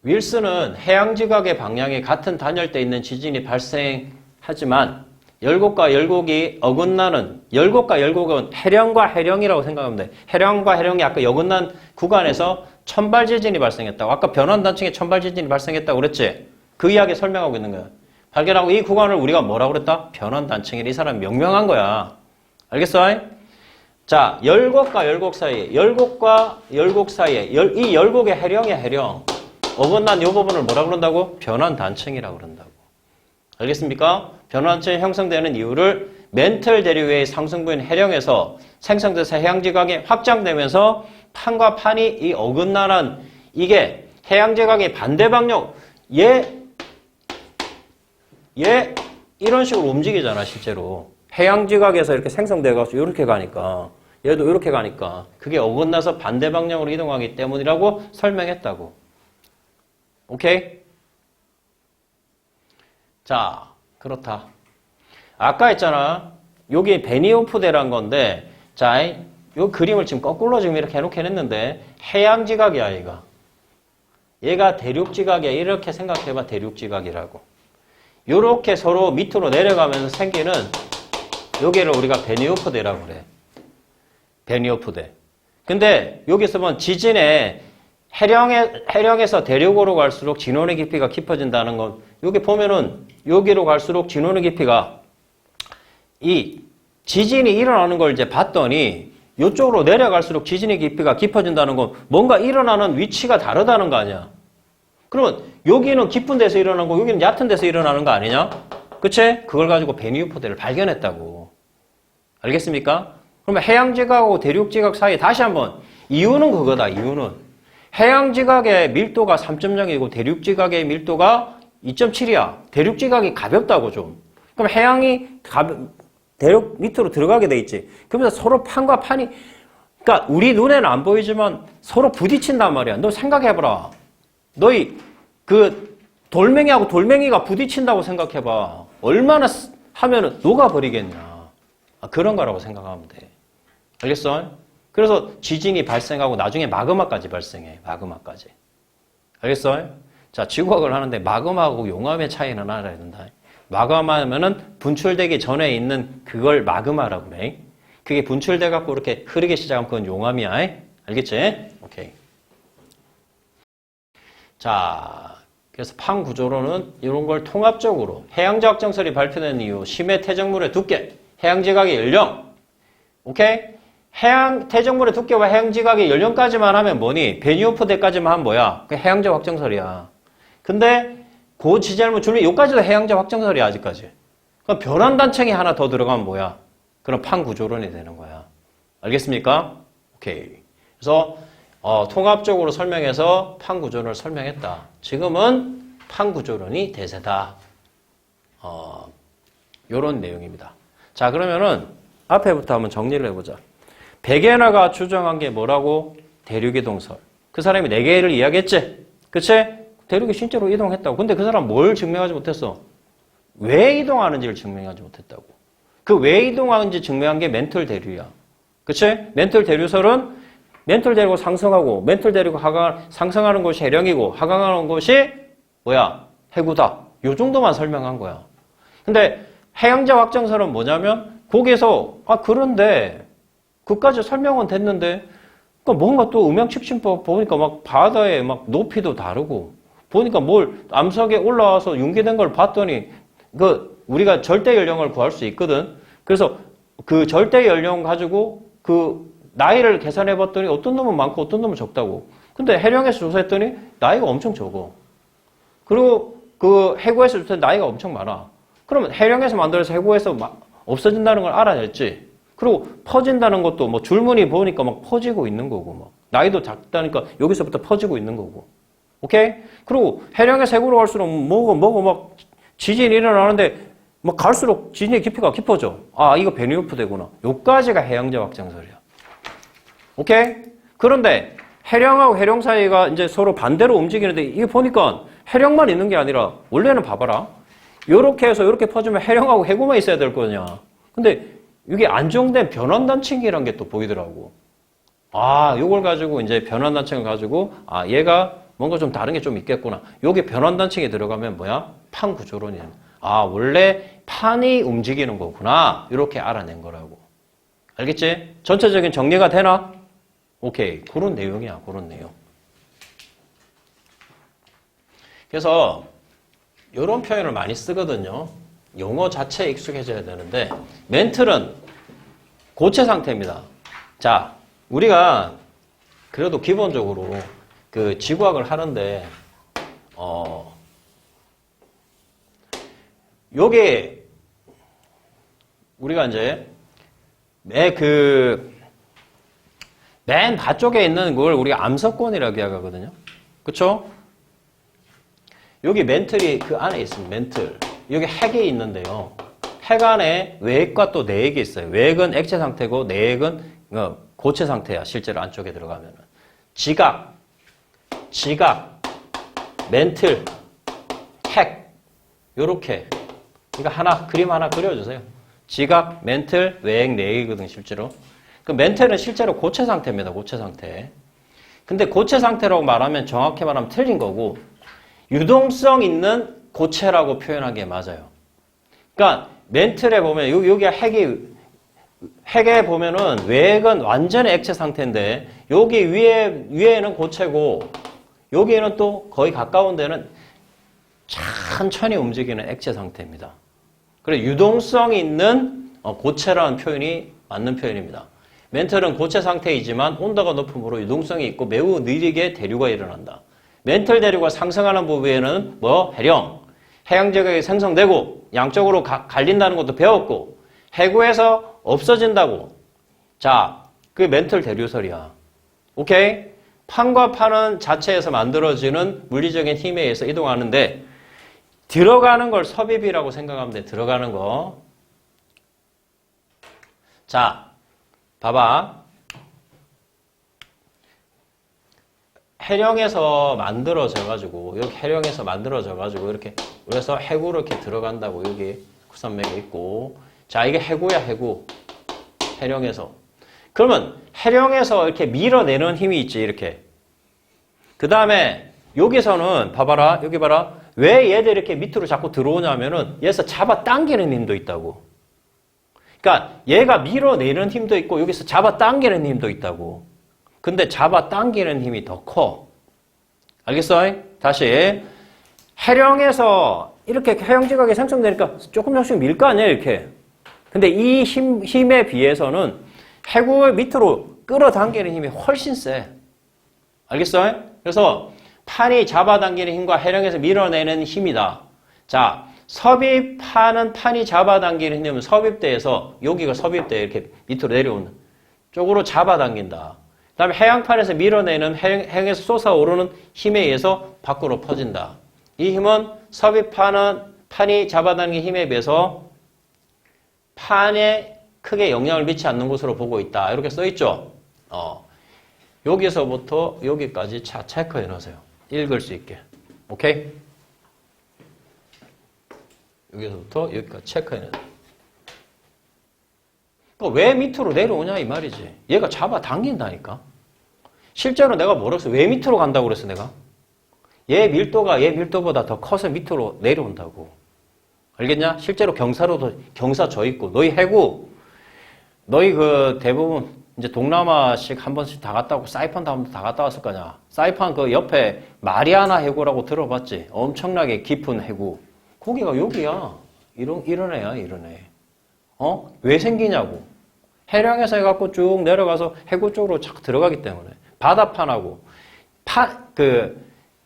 윌슨은 해양지각의 방향이 같은 단열대에 있는 지진이 발생하지만 열곡과 열곡이 어긋나는, 열곡과 열곡은 해령과 해령이라고 생각하면 돼. 해령과 해령이 아까 어긋난 구간에서 천발 지진이 발생했다고. 아까 변환단층에 천발 지진이 발생했다고 그랬지? 그 이야기 설명하고 있는 거야. 발견하고 이 구간을 우리가 뭐라고 그랬다? 변환단층이라. 이 사람이 명명한 거야. 알겠어? 자, 열곡과 열곡 사이에, 열곡과 열곡 사이에, 이 열곡의 해령이야, 해령. 어긋난 이 부분을 뭐라고 그런다고? 변환단층이라고 그런다고. 알겠습니까? 변환단층이 형성되는 이유를 멘틀 대륙의 상승부인 해령에서 생성돼서 해양지각이 확장되면서 판과 판이 이 어긋나는 이게 해양지각의 반대 방향, 얘 이런 식으로 움직이잖아, 실제로. 해양지각에서 이렇게 생성돼가지고 이렇게 가니까, 얘도 이렇게 가니까 그게 어긋나서 반대 방향으로 이동하기 때문이라고 설명했다고. 오케이? 자, 그렇다. 아까 했잖아. 여기 베니오프대란 건데, 자, 요 그림을 지금 거꾸로 지금 이렇게 해놓긴 해양지각이야, 얘가. 얘가 대륙지각이야. 이렇게 생각해봐, 대륙지각이라고. 요렇게 서로 밑으로 내려가면서 생기는 여기를 우리가 베니오프대라고 그래. 베니오프대. 근데 여기서 보면 지진에 해령에서 대륙으로 갈수록 진원의 깊이가 깊어진다는 건 여기 보면은 여기로 갈수록 진원의 깊이가 이 지진이 일어나는 걸 이제 봤더니 이쪽으로 내려갈수록 지진의 깊이가 깊어진다는 건 뭔가 일어나는 위치가 다르다는 거 아니야. 그러면 여기는 깊은 데서 일어나는 거 여기는 얕은 데서 일어나는 거 아니냐? 그치? 그걸 가지고 베니오프대를 발견했다고. 알겠습니까? 그러면 해양지각하고 대륙지각 사이에 다시 한번 이유는 그거다. 이유는 해양지각의 밀도가 3.0이고 대륙지각의 밀도가 2.7이야. 대륙지각이 가볍다고 좀. 그럼 해양이 대륙 밑으로 들어가게 돼 있지. 그러면서 서로 판과 판이 그러니까 우리 눈에는 안 보이지만 서로 부딪힌단 말이야. 너 생각해봐라. 너희 그 돌멩이하고 돌멩이가 부딪힌다고 생각해봐. 얼마나 하면은 녹아버리겠냐. 그런 거라고 생각하면 돼. 알겠어? 그래서 지진이 발생하고 나중에 마그마까지 발생해. 마그마까지. 알겠어? 자, 지구과학을 하는데 마그마하고 용암의 차이는 알아야 된다. 마그마면은 분출되기 전에 있는 그걸 마그마라고 그래. 그게 분출돼 갖고 이렇게 흐르기 시작하면 그건 용암이야. 알겠지? 오케이. 자, 그래서 판 구조로는 이런 걸 통합적으로 해양지 확정설이 발표된 이후 심해 태적물의 두께, 해양지각의 연령. 오케이? 태적물의 두께와 해양지각의 연령까지만 하면 뭐니? 베니오프대까지만 하면 뭐야? 그 해양지 확정설이야. 근데 그 지절물 줄리 여기까지도 해양지 확정설이야 아직까지. 그럼 변환단층이 하나 더 들어가면 뭐야? 그럼 판 구조론이 되는 거야. 알겠습니까? 오케이. 그래서 통합적으로 설명해서 판 구조론을 설명했다. 지금은 판 구조론이 대세다. 요런 내용입니다. 자, 그러면은 앞에부터 한번 정리를 해보자. 백예나가 추정한 게 뭐라고? 대륙이동설. 그 사람이 4개를 이야기했지? 그치? 대륙이 실제로 이동했다고. 근데 그 사람 뭘 증명하지 못했어? 왜 이동하는지를 증명하지 못했다고. 그 왜 이동하는지 증명한 게 멘틀 대류야. 그치? 멘틀 대류설은 멘틀 대류가 상승하고 멘틀 대류가 상승하는 곳이 해령이고 하강하는 곳이 뭐야? 해구다. 요 정도만 설명한 거야. 근데 해양자 확정설은 뭐냐면 거기에서 그런데 그까지 설명은 됐는데 그러니까 뭔가 또 음양측신법 보니까 막 바다의 막 높이도 다르고 보니까 뭘 암석에 올라와서 융기된 걸 봤더니 우리가 절대 연령을 구할 수 있거든. 그래서 그 절대 연령 가지고 그 나이를 계산해 봤더니 어떤 놈은 많고 어떤 놈은 적다고. 근데 해령에서 조사했더니 나이가 엄청 적어. 그리고 그 해구에서 조사했더니 나이가 엄청 많아. 그러면 해령에서 만들어서 해구에서 없어진다는 걸 알아냈지. 그리고 퍼진다는 것도 뭐 줄무늬 보니까 막 퍼지고 있는 거고 막 나이도 작다니까 여기서부터 퍼지고 있는 거고. 오케이? 그리고 해령에서 해구로 갈수록 뭐가 막 지진이 일어나는데 막 갈수록 지진의 깊이가 깊어져. 이거 베니오프 되구나. 요까지가 해양자 확정설이야. 오케이? 그런데 해령하고 해령 사이가 이제 서로 반대로 움직이는데 이게 보니까 해령만 있는 게 아니라 원래는 봐봐라. 요렇게 해서 요렇게 퍼지면 해령하고 해구만 있어야 될 거냐. 근데 이게 안정된 변환단층이란 게 또 보이더라고. 요걸 가지고 이제 변환단층을 가지고 얘가 뭔가 좀 다른 게 좀 있겠구나. 요게 변환단층에 들어가면 뭐야? 판 구조론이. 원래 판이 움직이는 거구나. 이렇게 알아낸 거라고. 알겠지? 전체적인 정리가 되나? 오케이. 그런 내용이야. 그런 내용. 그래서 이런 표현을 많이 쓰거든요. 용어 자체에 익숙해져야 되는데 멘틀은 고체 상태입니다. 자, 우리가 그래도 기본적으로 그 지구학을 하는데 요게 우리가 이제 맨 바쪽에 있는 걸 우리가 암석권이라고 이야기하거든요. 그쵸? 여기 멘틀이 그 안에 있습니다. 멘틀. 여기 핵이 있는데요. 핵 안에 외핵과 또 내핵이 있어요. 외핵은 액체 상태고 내핵은 고체 상태야. 실제로 안쪽에 들어가면은. 지각, 멘틀, 핵. 요렇게. 그러니까 그림 하나 그려주세요. 지각, 멘틀, 외핵, 내핵이거든, 실제로. 그 멘틀은 실제로 고체 상태입니다. 고체 상태. 근데 고체 상태라고 말하면 정확히 말하면 틀린 거고 유동성 있는 고체라고 표현한 게 맞아요. 그러니까 멘틀에 보면 여기가 핵에 보면은 외핵은 완전히 액체 상태인데 여기 위에는 고체고 여기에는 또 거의 가까운 데는 천천히 움직이는 액체 상태입니다. 그래서 유동성이 있는 고체라는 표현이 맞는 표현입니다. 멘틀은 고체 상태이지만 온도가 높음으로 유동성이 있고 매우 느리게 대류가 일어난다. 멘틀 대류가 상승하는 부분에는 해양지각이 생성되고 양쪽으로 갈린다는 것도 배웠고 해구에서 없어진다고. 자, 그게 멘틀 대류설이야. 오케이? 판과 판은 자체에서 만들어지는 물리적인 힘에 의해서 이동하는데 들어가는 걸 섭입이라고 생각하면 돼. 들어가는 거. 자, 봐봐. 해령에서 만들어져가지고 여기 해령에서 만들어져가지고 이렇게 그래서 해구로 이렇게 들어간다고 여기 구산맥에 있고 자 이게 해구야 해구 해령에서 그러면 해령에서 이렇게 밀어내는 힘이 있지 이렇게 그 다음에 여기서는 봐봐라 여기 봐라 왜 얘들 이렇게 밑으로 자꾸 들어오냐면은 여기서 잡아당기는 힘도 있다고. 그러니까 얘가 밀어내는 힘도 있고 여기서 잡아당기는 힘도 있다고. 근데 잡아당기는 힘이 더 커. 알겠어? 다시. 해령에서 이렇게 해형지각이 생성되니까 조금씩 밀 거 아니야, 이렇게. 근데 이 힘에 비해서는 해구를 밑으로 끌어당기는 힘이 훨씬 세. 알겠어? 그래서 판이 잡아당기는 힘과 해령에서 밀어내는 힘이다. 자, 섭입하는 판이 잡아당기는 힘은 섭입대에서 여기가 섭입대 이렇게 밑으로 내려오는 쪽으로 잡아당긴다. 그 다음에 해양판에서 밀어내는 해양에서 솟아오르는 힘에 의해서 밖으로 퍼진다. 이 힘은 섭입하는 판이 잡아당기는 힘에 비해서 판에 크게 영향을 미치지 않는 곳으로 보고 있다. 이렇게 써있죠. 여기서부터 여기까지 체크해 놓으세요. 읽을 수 있게. 오케이? 여기서부터 여기까지 체크해 놓으세요. 그러니까 왜 밑으로 내려오냐 이 말이지. 얘가 잡아당긴다니까. 실제로 내가 뭐라고 했어? 왜 밑으로 간다고 그랬어 내가? 얘 밀도가 얘 밀도보다 더 커서 밑으로 내려온다고. 알겠냐? 실제로 경사로도 경사 져 있고 너희 해구 너희 그 대부분 이제 동남아식 한 번씩 다 갔다 오고 사이판 다 갔다 왔을 거냐. 사이판 그 옆에 마리아나 해구라고 들어봤지. 엄청나게 깊은 해구. 거기가 여기야. 이런 애야, 이런 애. 왜 생기냐고. 해령에서 해갖고 쭉 내려가서 해구 쪽으로 착 들어가기 때문에. 바다판하고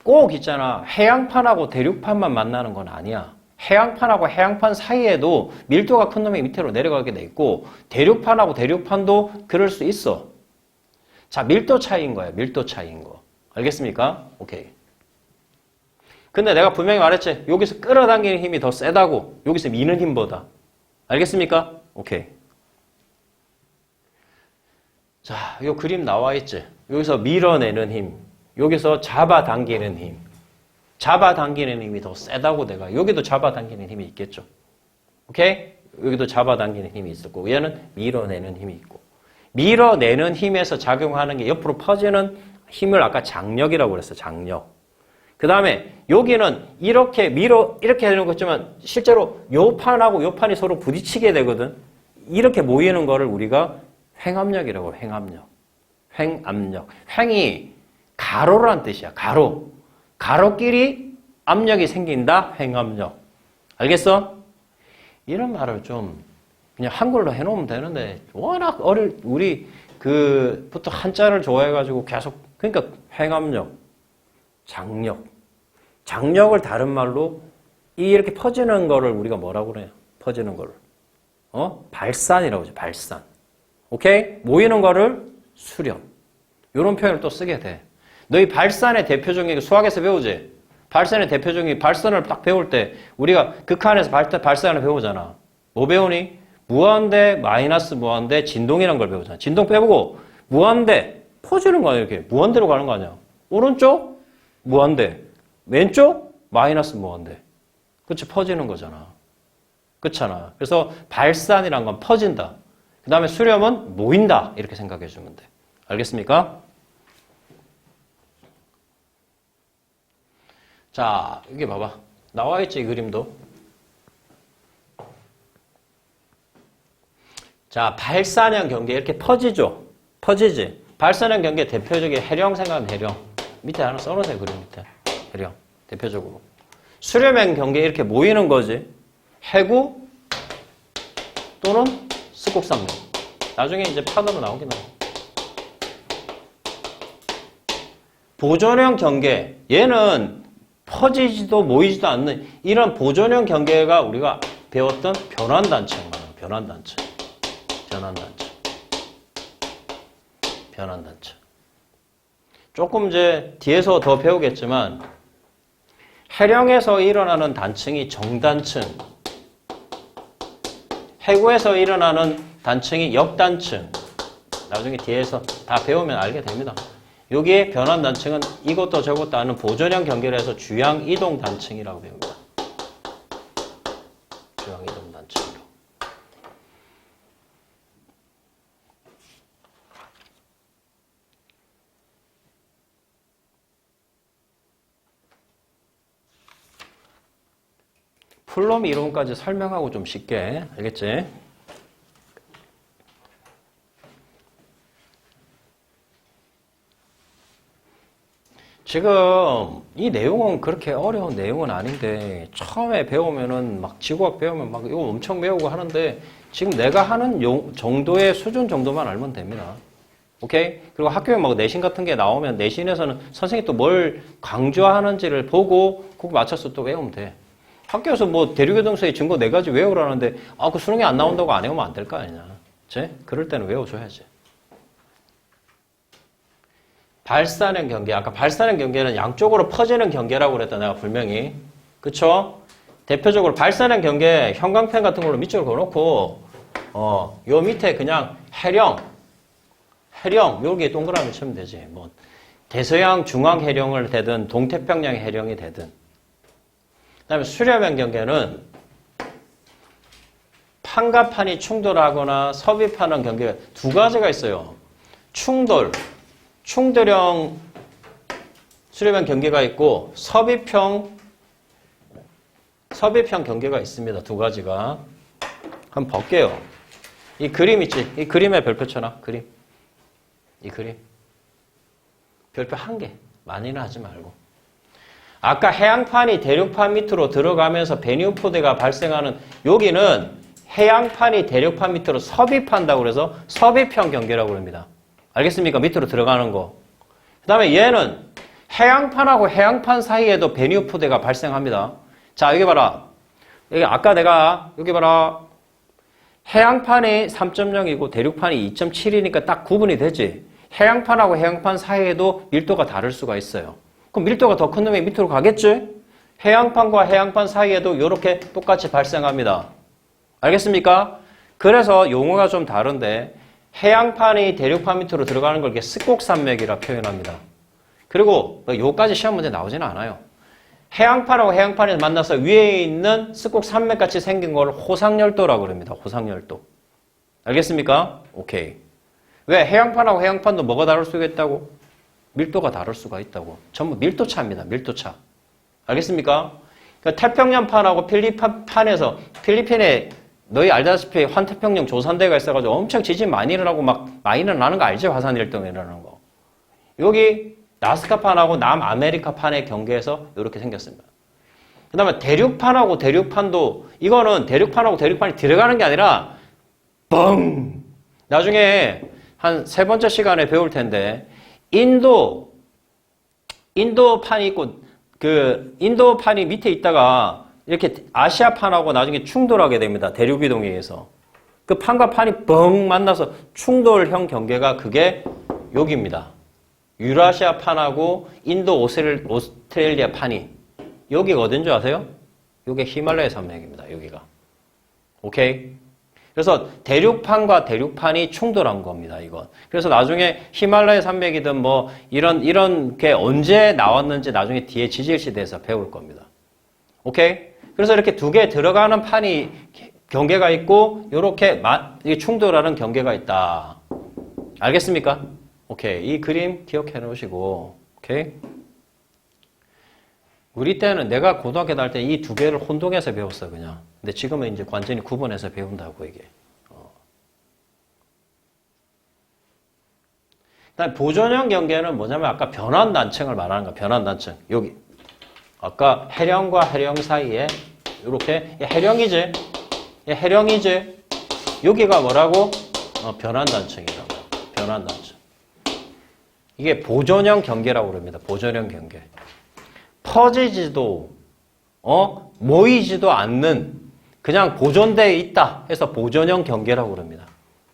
꼭 있잖아. 해양판하고 대륙판만 만나는 건 아니야. 해양판하고 해양판 사이에도 밀도가 큰 놈이 밑으로 내려가게 돼 있고 대륙판하고 대륙판도 그럴 수 있어. 자, 밀도 차이인 거야. 밀도 차이인 거. 알겠습니까? 오케이. 근데 내가 분명히 말했지. 여기서 끌어당기는 힘이 더 세다고. 여기서 미는 힘보다. 알겠습니까? 오케이. 자, 이 그림 나와 있지. 여기서 밀어내는 힘. 여기서 잡아당기는 힘. 잡아당기는 힘이 더 세다고 내가. 여기도 잡아당기는 힘이 있겠죠. 오케이? 여기도 잡아당기는 힘이 있을 거고 얘는 밀어내는 힘이 있고. 밀어내는 힘에서 작용하는 게 옆으로 퍼지는 힘을 아까 장력이라고 그랬어. 장력. 그 다음에 여기는 이렇게 이렇게 되는 거지만 실제로 요 판하고 요 판이 서로 부딪히게 되거든. 이렇게 모이는 거를 우리가 횡압력이라고 해. 횡압력. 횡압력. 횡이 가로란 뜻이야. 가로. 가로끼리 압력이 생긴다. 횡압력. 알겠어? 이런 말을 좀 그냥 한글로 해놓으면 되는데 워낙 우리 부터 한자를 좋아해가지고 계속 그러니까 횡압력, 장력. 장력을 다른 말로 이렇게 퍼지는 거를 우리가 뭐라고 그래요? 퍼지는 거를. 발산이라고 하죠. 발산. 오케이? 모이는 거를 수렴. 이런 표현을 또 쓰게 돼. 너희 발산의 대표적인 수학에서 배우지? 발산의 대표적인 발산을 딱 배울 때 우리가 극한에서 발산을 배우잖아. 뭐 배우니? 무한대, 마이너스 무한대, 진동이라는 걸 배우잖아. 진동 빼보고 무한대, 퍼지는 거 아니야 이렇게. 무한대로 가는 거 아니야. 오른쪽, 무한대. 왼쪽, 마이너스 무한대. 그치? 퍼지는 거잖아. 그렇잖아. 그래서 발산이란 건 퍼진다. 그 다음에 수렴은 모인다. 이렇게 생각해 주면 돼. 알겠습니까? 자, 이게 봐봐. 나와 있지, 이 그림도. 자, 발산형 경계 이렇게 퍼지죠? 퍼지지? 발산형 경계 대표적인 해령 생각하면 해령. 밑에 하나 써놓으세요, 그림 밑에. 해령. 대표적으로. 수렴형 경계 이렇게 모이는 거지. 해구 또는 습곡산맥. 나중에 이제 판으로 나오긴 나와. 보존형 경계. 얘는 퍼지지도 모이지도 않는 이런 보존형 경계가 우리가 배웠던 변환단층. 변환단층. 조금 이제 뒤에서 더 배우겠지만 해령에서 일어나는 단층이 정단층, 해구에서 일어나는 단층이 역단층. 나중에 뒤에서 다 배우면 알게 됩니다. 여기에 변환단층은 이것도 저것도 아는 보존형 경계를 해서 주양이동단층이라고 배웁니다. 주양이동단층으로. 쿨롬 이론까지 설명하고 좀 쉽게. 알겠지? 지금 이 내용은 그렇게 어려운 내용은 아닌데 처음에 배우면은 막 지구학 배우면 막 이거 엄청 배우고 하는데 지금 내가 하는 정도의 수준 정도만 알면 됩니다. 오케이? 그리고 학교에 막 내신 같은 게 나오면 내신에서는 선생님이 또 뭘 강조하는지를 보고 그거 맞춰서 또 외우면 돼. 학교에서 뭐 대륙이동수의 증거 4가지 외우라는데 아, 그 수능에 안 나온다고 안 외우면 안 될 거 아니냐. 그치? 그럴 때는 외워줘야지. 발산형 경계. 아까 발산형 경계는 양쪽으로 퍼지는 경계라고 그랬다. 내가 분명히. 그쵸? 대표적으로 발산형 경계 형광펜 같은 걸로 밑줄 그어놓고 요 밑에 그냥 해령 여기에 동그라미 치면 되지. 뭐 대서양 중앙 해령을 되든 동태평양 해령이 되든. 그다음에 수렴형 경계는 판과 판이 충돌하거나 섭입하는 경계가 2가지가 있어요. 충돌형 수렴형 경계가 있고 섭입형 경계가 있습니다. 2가지가. 한번 볼게요. 이 그림 있지? 이 그림에 별표 쳐놔. 그림. 이 그림. 별표 1개. 많이는 하지 말고. 아까 해양판이 대륙판 밑으로 들어가면서 베니오포드가 발생하는 여기는 해양판이 대륙판 밑으로 섭입한다고 그래서 섭입형 경계라고 합니다. 알겠습니까? 밑으로 들어가는 거. 그 다음에 얘는 해양판하고 해양판 사이에도 베니오포드가 발생합니다. 자, 여기 봐라. 여기 아까 내가 여기 봐라. 해양판이 3.0이고 대륙판이 2.7이니까 딱 구분이 되지. 해양판하고 해양판 사이에도 밀도가 다를 수가 있어요. 그럼 밀도가 더 큰 놈이 밑으로 가겠지? 해양판과 해양판 사이에도 이렇게 똑같이 발생합니다. 알겠습니까? 그래서 용어가 좀 다른데 해양판이 대륙판 밑으로 들어가는 걸 이렇게 습곡산맥이라 표현합니다. 그리고 요까지 시험 문제 나오지는 않아요. 해양판하고 해양판이 만나서 위에 있는 습곡산맥 같이 생긴 걸 호상열도라고 합니다. 호상열도. 알겠습니까? 오케이. 왜? 해양판하고 해양판도 뭐가 다를 수가 있다고? 밀도가 다를 수가 있다고. 전부 밀도차입니다. 밀도차. 알겠습니까? 그러니까 태평양판하고 필리핀판에서 필리핀에 너희 알다시피 환태평양 조산대가 있어가지고 엄청 지진 많이 일어나고 막 많이 일어나는 거 알지? 화산일동 일어나는 거. 여기 나스카판하고 남아메리카판의 경계에서 이렇게 생겼습니다. 그 다음에 대륙판하고 대륙판도 이거는 대륙판하고 대륙판이 들어가는 게 아니라 뻥! 나중에 한 3번째 시간에 배울 텐데 인도판이 있고 그 인도판이 밑에 있다가 이렇게 아시아판하고 나중에 충돌하게 됩니다. 대륙이동에 의해서. 그 판과 판이 뻥 만나서 충돌형 경계가 그게 여기입니다. 유라시아 판하고 인도 오스트레일리아 판이 여기가 어딘 줄 아세요? 여기 히말라야 산맥입니다. 여기가. 오케이? 그래서 대륙판과 대륙판이 충돌한 겁니다. 이건. 그래서 나중에 히말라야 산맥이든 뭐 이런 게 언제 나왔는지 나중에 뒤에 지질시대에서 배울 겁니다. 오케이? 그래서 이렇게 2개 들어가는 판이 경계가 있고 이렇게 충돌하는 경계가 있다. 알겠습니까? 오케이. 이 그림 기억해 놓으시고. 오케이? 우리 때는 내가 고등학교 다닐 때 이 2개를 혼동해서 배웠어, 그냥. 근데 지금은 이제 완전히 구분해서 배운다고, 이게. 그다음에 보존형 경계는 뭐냐면 아까 변환단층을 말하는 거야, 변환단층. 여기. 아까 해령과 해령 사이에 이렇게 해령이지? 해령이지? 여기가 뭐라고? 변환단층이라고. 변환단층. 이게 보존형 경계라고 그럽니다. 보존형 경계. 퍼지지도 모이지도 않는 그냥 보존되어 있다 해서 보존형 경계라고 그럽니다.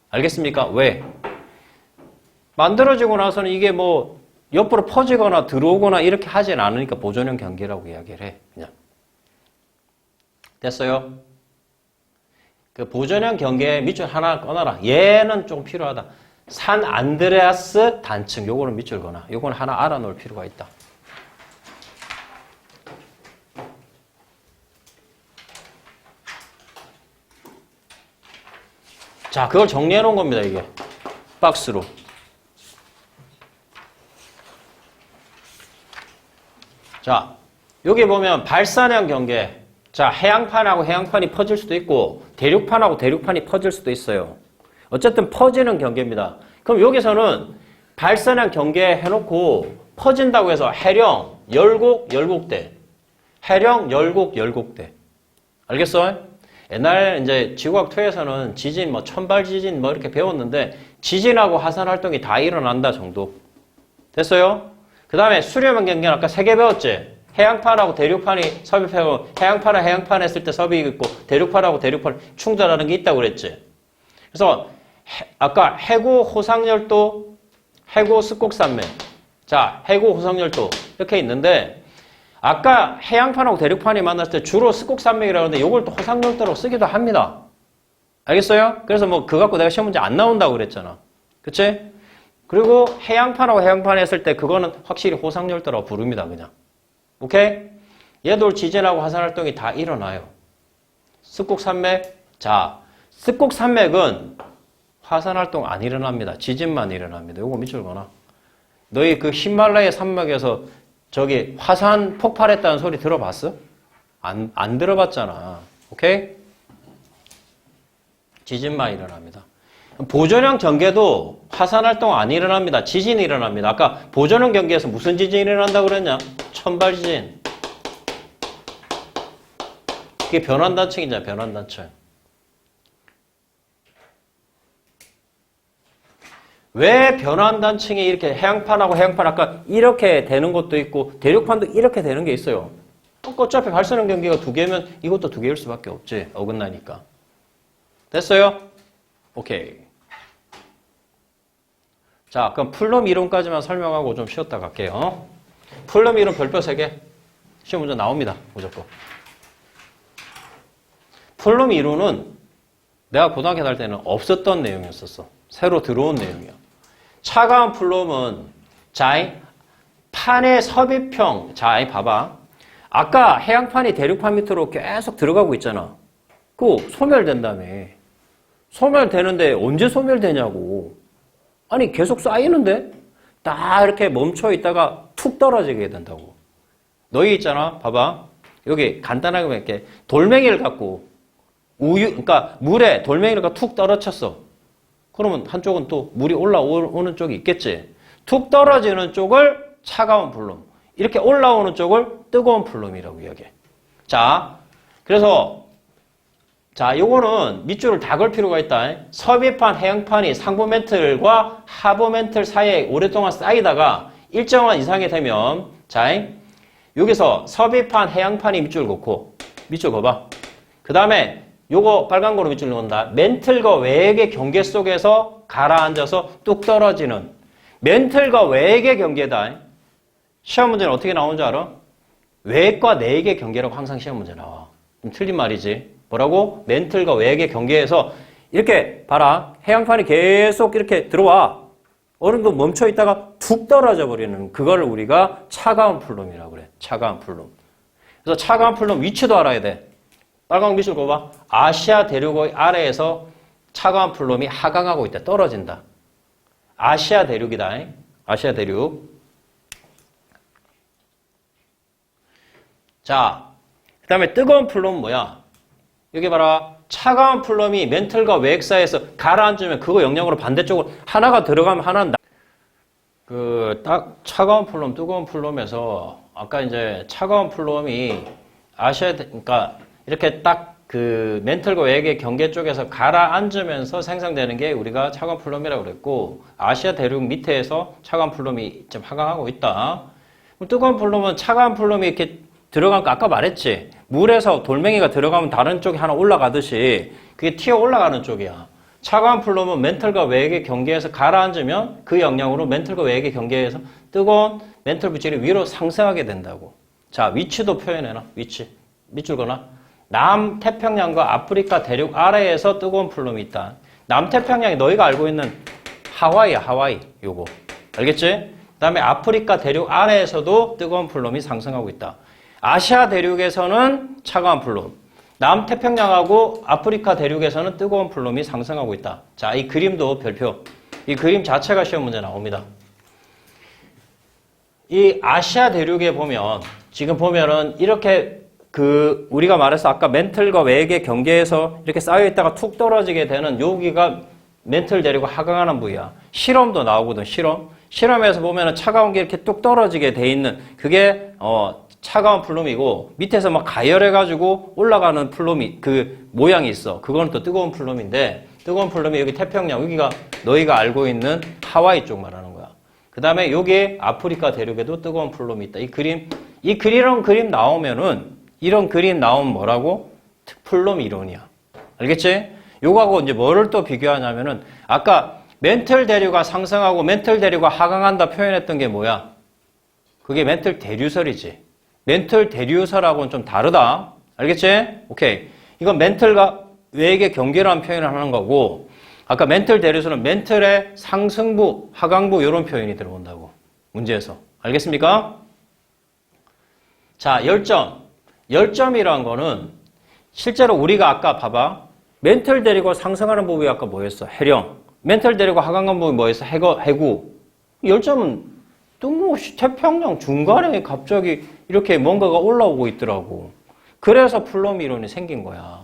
알겠습니까? 왜? 만들어지고 나서는 이게 뭐 옆으로 퍼지거나 들어오거나 이렇게 하진 않으니까 보존형 경계라고 이야기를 해. 그냥. 됐어요? 그 보존형 경계 밑줄 하나 꺼놔라. 얘는 좀 필요하다. 산 안드레아스 단층. 요거는 밑줄 거나. 요거는 하나 알아놓을 필요가 있다. 자, 그걸 정리해 놓은 겁니다, 이게. 박스로. 자, 여기 보면 발산형 경계 자, 해양판하고 해양판이 퍼질 수도 있고 대륙판하고 대륙판이 퍼질 수도 있어요. 어쨌든 퍼지는 경계입니다. 그럼 여기서는 발산한 경계 해놓고 퍼진다고 해서 해령, 열곡, 열곡대. 해령, 열곡, 열곡대. 알겠어? 옛날 이제 지구과학 2에서는 지진, 뭐 천발 지진 뭐 이렇게 배웠는데 지진하고 화산 활동이 다 일어난다 정도. 됐어요? 그 다음에 수렴한 경계는 아까 3개 배웠지? 해양판하고 대륙판이 섭입하고 해양판하고 해양판 했을 때 섭입이 있고 대륙판하고 대륙판 충돌하는 게 있다고 그랬지? 그래서 아까 해구 호상열도, 해구 습곡산맥. 자, 해구 호상열도 이렇게 있는데 아까 해양판하고 대륙판이 만났을 때 주로 습곡산맥이라고 하는데 이걸 또 호상열도라고 쓰기도 합니다. 알겠어요? 그래서 뭐 그거 갖고 내가 시험 문제 안 나온다고 그랬잖아. 그치? 그리고 해양판하고 해양판 했을 때 그거는 확실히 호상열도라고 부릅니다. 그냥. 오케이? 얘도 지진하고 화산활동이 다 일어나요. 습곡산맥. 자, 습곡산맥은 화산활동 안 일어납니다. 지진만 일어납니다. 요거 밑줄 거나. 너희 그 히말라야 산맥에서 저기 화산 폭발했다는 소리 들어봤어? 안 들어봤잖아. 오케이? 지진만 일어납니다. 보존형 경계도 화산활동 안 일어납니다. 지진이 일어납니다. 아까 보존형 경계에서 무슨 지진이 일어난다고 그랬냐? 천발지진. 그게 변환단층이잖아. 변환단층. 왜 변환단층이 이렇게 해양판하고 해양판 아까 이렇게 되는 것도 있고 대륙판도 이렇게 되는 게 있어요. 어차피 발산형 경계가 2개면 이것도 2개일 수밖에 없지. 어긋나니까. 됐어요? 오케이. 자, 그럼 플럼 이론까지만 설명하고 좀 쉬었다 갈게요. 플럼 이론 별표 3개. 시험 문제 나옵니다. 무조건. 플럼 이론은 내가 고등학교 다닐 때는 없었던 내용이었었어. 새로 들어온 내용이야. 차가운 플럼은 자, 판의 섭입형. 자, 봐봐. 아까 해양판이 대륙판 밑으로 계속 들어가고 있잖아. 그거 소멸된다며. 소멸되는데 언제 소멸되냐고. 아니 계속 쌓이는데 딱 이렇게 멈춰 있다가 툭 떨어지게 된다고. 너희 있잖아. 봐봐. 여기 간단하게 볼게. 돌멩이를 갖고 우유, 그러니까 물에 돌멩이를 갖고 툭 떨어졌어. 그러면 한쪽은 또 물이 올라오는 쪽이 있겠지. 툭 떨어지는 쪽을 차가운 플럼. 이렇게 올라오는 쪽을 뜨거운 플럼이라고 이야기해. 자, 그래서 자, 요거는 밑줄을 다 걸 필요가 있다. 섭입판, 해양판이 상부 멘틀과 하부 멘틀 사이에 오랫동안 쌓이다가 일정한 이상이 되면 자, 여기서 섭입판, 해양판이 밑줄 긋고 밑줄 그어봐. 그 다음에 요거 빨간 거로 밑줄 넣는다. 멘틀과 외액의 경계 속에서 가라앉아서 뚝 떨어지는 멘틀과 외액의 경계다. 시험 문제는 어떻게 나오는 줄 알아? 외액과 내액의 경계라고 항상 시험 문제 나와. 좀 틀린 말이지. 뭐라고? 멘틀과 외액의 경계에서 이렇게 봐라. 해양판이 계속 이렇게 들어와. 어느 정도 멈춰 있다가 툭 떨어져 버리는 그거를 우리가 차가운 플럼이라고 그래. 차가운 플럼. 그래서 차가운 플럼 위치도 알아야 돼. 빨간 밑줄 그어봐. 아시아 대륙의 아래에서 차가운 플럼이 하강하고 있다. 떨어진다. 아시아 대륙이다. 아시아 대륙. 자, 그 다음에 뜨거운 플럼은 뭐야? 여기 봐라. 차가운 플럼이 멘틀과 외액 사이에서 가라앉으면 그거 영역으로 반대쪽으로 하나가 들어가면 하나는 딱 차가운 플럼, 뜨거운 플럼에서 아까 이제 차가운 플럼이 그러니까 이렇게 딱 그 멘틀과 외액의 경계 쪽에서 가라앉으면서 생성되는 게 우리가 차가운 플럼이라고 그랬고 아시아 대륙 밑에서 차가운 플럼이 좀 하강하고 있다. 뜨거운 플럼은 차가운 플럼이 이렇게 들어간 거 아까 말했지. 물에서 돌멩이가 들어가면 다른 쪽이 하나 올라가듯이 그게 튀어 올라가는 쪽이야. 차가운 플럼은 멘틀과 외액의 경계에서 가라앉으면 그 영향으로 멘틀과 외액의 경계에서 뜨거운 멘틀 물질이 위로 상승하게 된다고. 자, 위치도 표현해놔. 위치. 밑줄 그어놔. 남태평양과 아프리카 대륙 아래에서 뜨거운 플럼이 있다. 남태평양이 너희가 알고 있는 하와이야. 하와이. 요거. 알겠지? 그 다음에 아프리카 대륙 아래에서도 뜨거운 플럼이 상승하고 있다. 아시아 대륙에서는 차가운 플럼, 남태평양하고 아프리카 대륙에서는 뜨거운 플럼이 상승하고 있다. 자, 이 그림도 별표. 이 그림 자체가 시험 문제 나옵니다. 이 아시아 대륙에 보면 지금 보면은 이렇게 우리가 말해서 아까 멘틀과 외액의 경계에서 이렇게 쌓여있다가 툭 떨어지게 되는 여기가 멘틀 데리고 하강하는 부위야. 실험도 나오거든, 실험. 실험에서 보면은 차가운 게 이렇게 뚝 떨어지게 돼 있는 그게, 차가운 플룸이고 밑에서 막 가열해가지고 올라가는 플룸이, 그 모양이 있어. 그건 또 뜨거운 플룸인데 뜨거운 플룸이 여기 태평양, 여기가 너희가 알고 있는 하와이 쪽 말하는 거야. 그 다음에 여기 아프리카 대륙에도 뜨거운 플룸이 있다. 이런 그림 나오면은 이런 그림 나오면 뭐라고? 플룸 이론이야. 알겠지? 요거하고 이제 뭐를 또 비교하냐면은 아까 멘틀 대류가 상승하고 멘틀 대류가 하강한다 표현했던 게 뭐야? 그게 멘틀 대류설이지. 멘틀 대류설하고는 좀 다르다. 알겠지? 오케이. 이건 멘틀과 외액의 경계라는 표현을 하는 거고 아까 멘틀 대류설은 멘틀의 상승부, 하강부 이런 표현이 들어온다고. 문제에서. 알겠습니까? 자, 열점. 열점이란 거는 실제로 우리가 아까 봐봐. 멘틀 데리고 상승하는 부분이 아까 뭐였어? 해령. 멘틀 데리고 하강하는 부분이 뭐였어? 해구. 열점은 뜬금없이 태평양 중간에 갑자기 이렇게 뭔가가 올라오고 있더라고. 그래서 플룸 이론이 생긴 거야.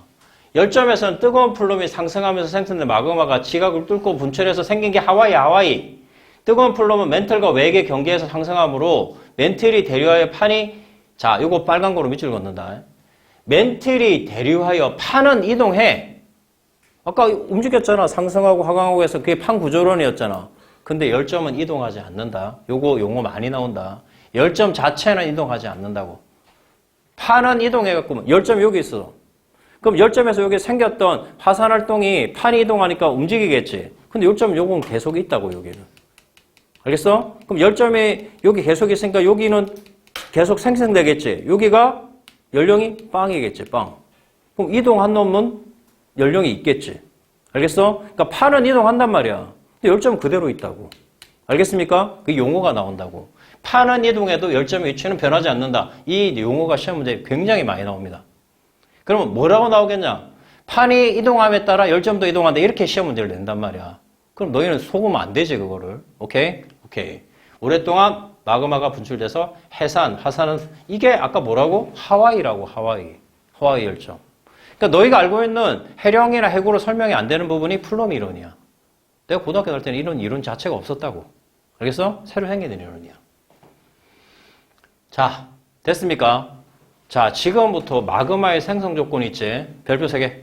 열점에서는 뜨거운 플룸이 상승하면서 생성된 마그마가 지각을 뚫고 분출해서 생긴 게 하와이. 뜨거운 플룸은 멘틀과 외액의 경계에서 상승하므로 멘틀이 대류하여 판이 자, 요거 빨간 거로 밑줄 걷는다. 멘틀이 대류하여 판은 이동해. 아까 움직였잖아. 상승하고 하강하고 해서 그게 판 구조론이었잖아. 근데 열점은 이동하지 않는다. 요거 용어 많이 나온다. 열점 자체는 이동하지 않는다고. 판은 이동해갖고 열점이 여기 있어. 그럼 열점에서 여기 생겼던 화산활동이 판이 이동하니까 움직이겠지. 근데 열점 요건 계속 있다고 여기는. 알겠어? 그럼 열점이 여기 계속 있으니까 여기는 계속 생성되겠지. 여기가 연령이 빵이겠지, 빵. 그럼 이동한 놈은 연령이 있겠지. 알겠어? 그러니까 판은 이동한단 말이야. 근데 열점은 그대로 있다고. 알겠습니까? 그 용어가 나온다고. 판은 이동해도 열점의 위치는 변하지 않는다. 이 용어가 시험 문제에 굉장히 많이 나옵니다. 그러면 뭐라고 나오겠냐? 판이 이동함에 따라 열점도 이동한다. 이렇게 시험 문제를 낸단 말이야. 그럼 너희는 속으면 안 되지, 그거를. 오케이? 오케이. 오랫동안 마그마가 분출돼서 해산, 화산은 이게 아까 뭐라고? 하와이라고, 하와이 열점. 그러니까 너희가 알고 있는 해령이나 해구로 설명이 안 되는 부분이 플룸 이론이야. 내가 고등학교 갈 때는 이런 이론 자체가 없었다고. 알겠어? 새로 생긴 이론이야. 자, 됐습니까? 자, 지금부터 마그마의 생성 조건이 있지. 별표 3개.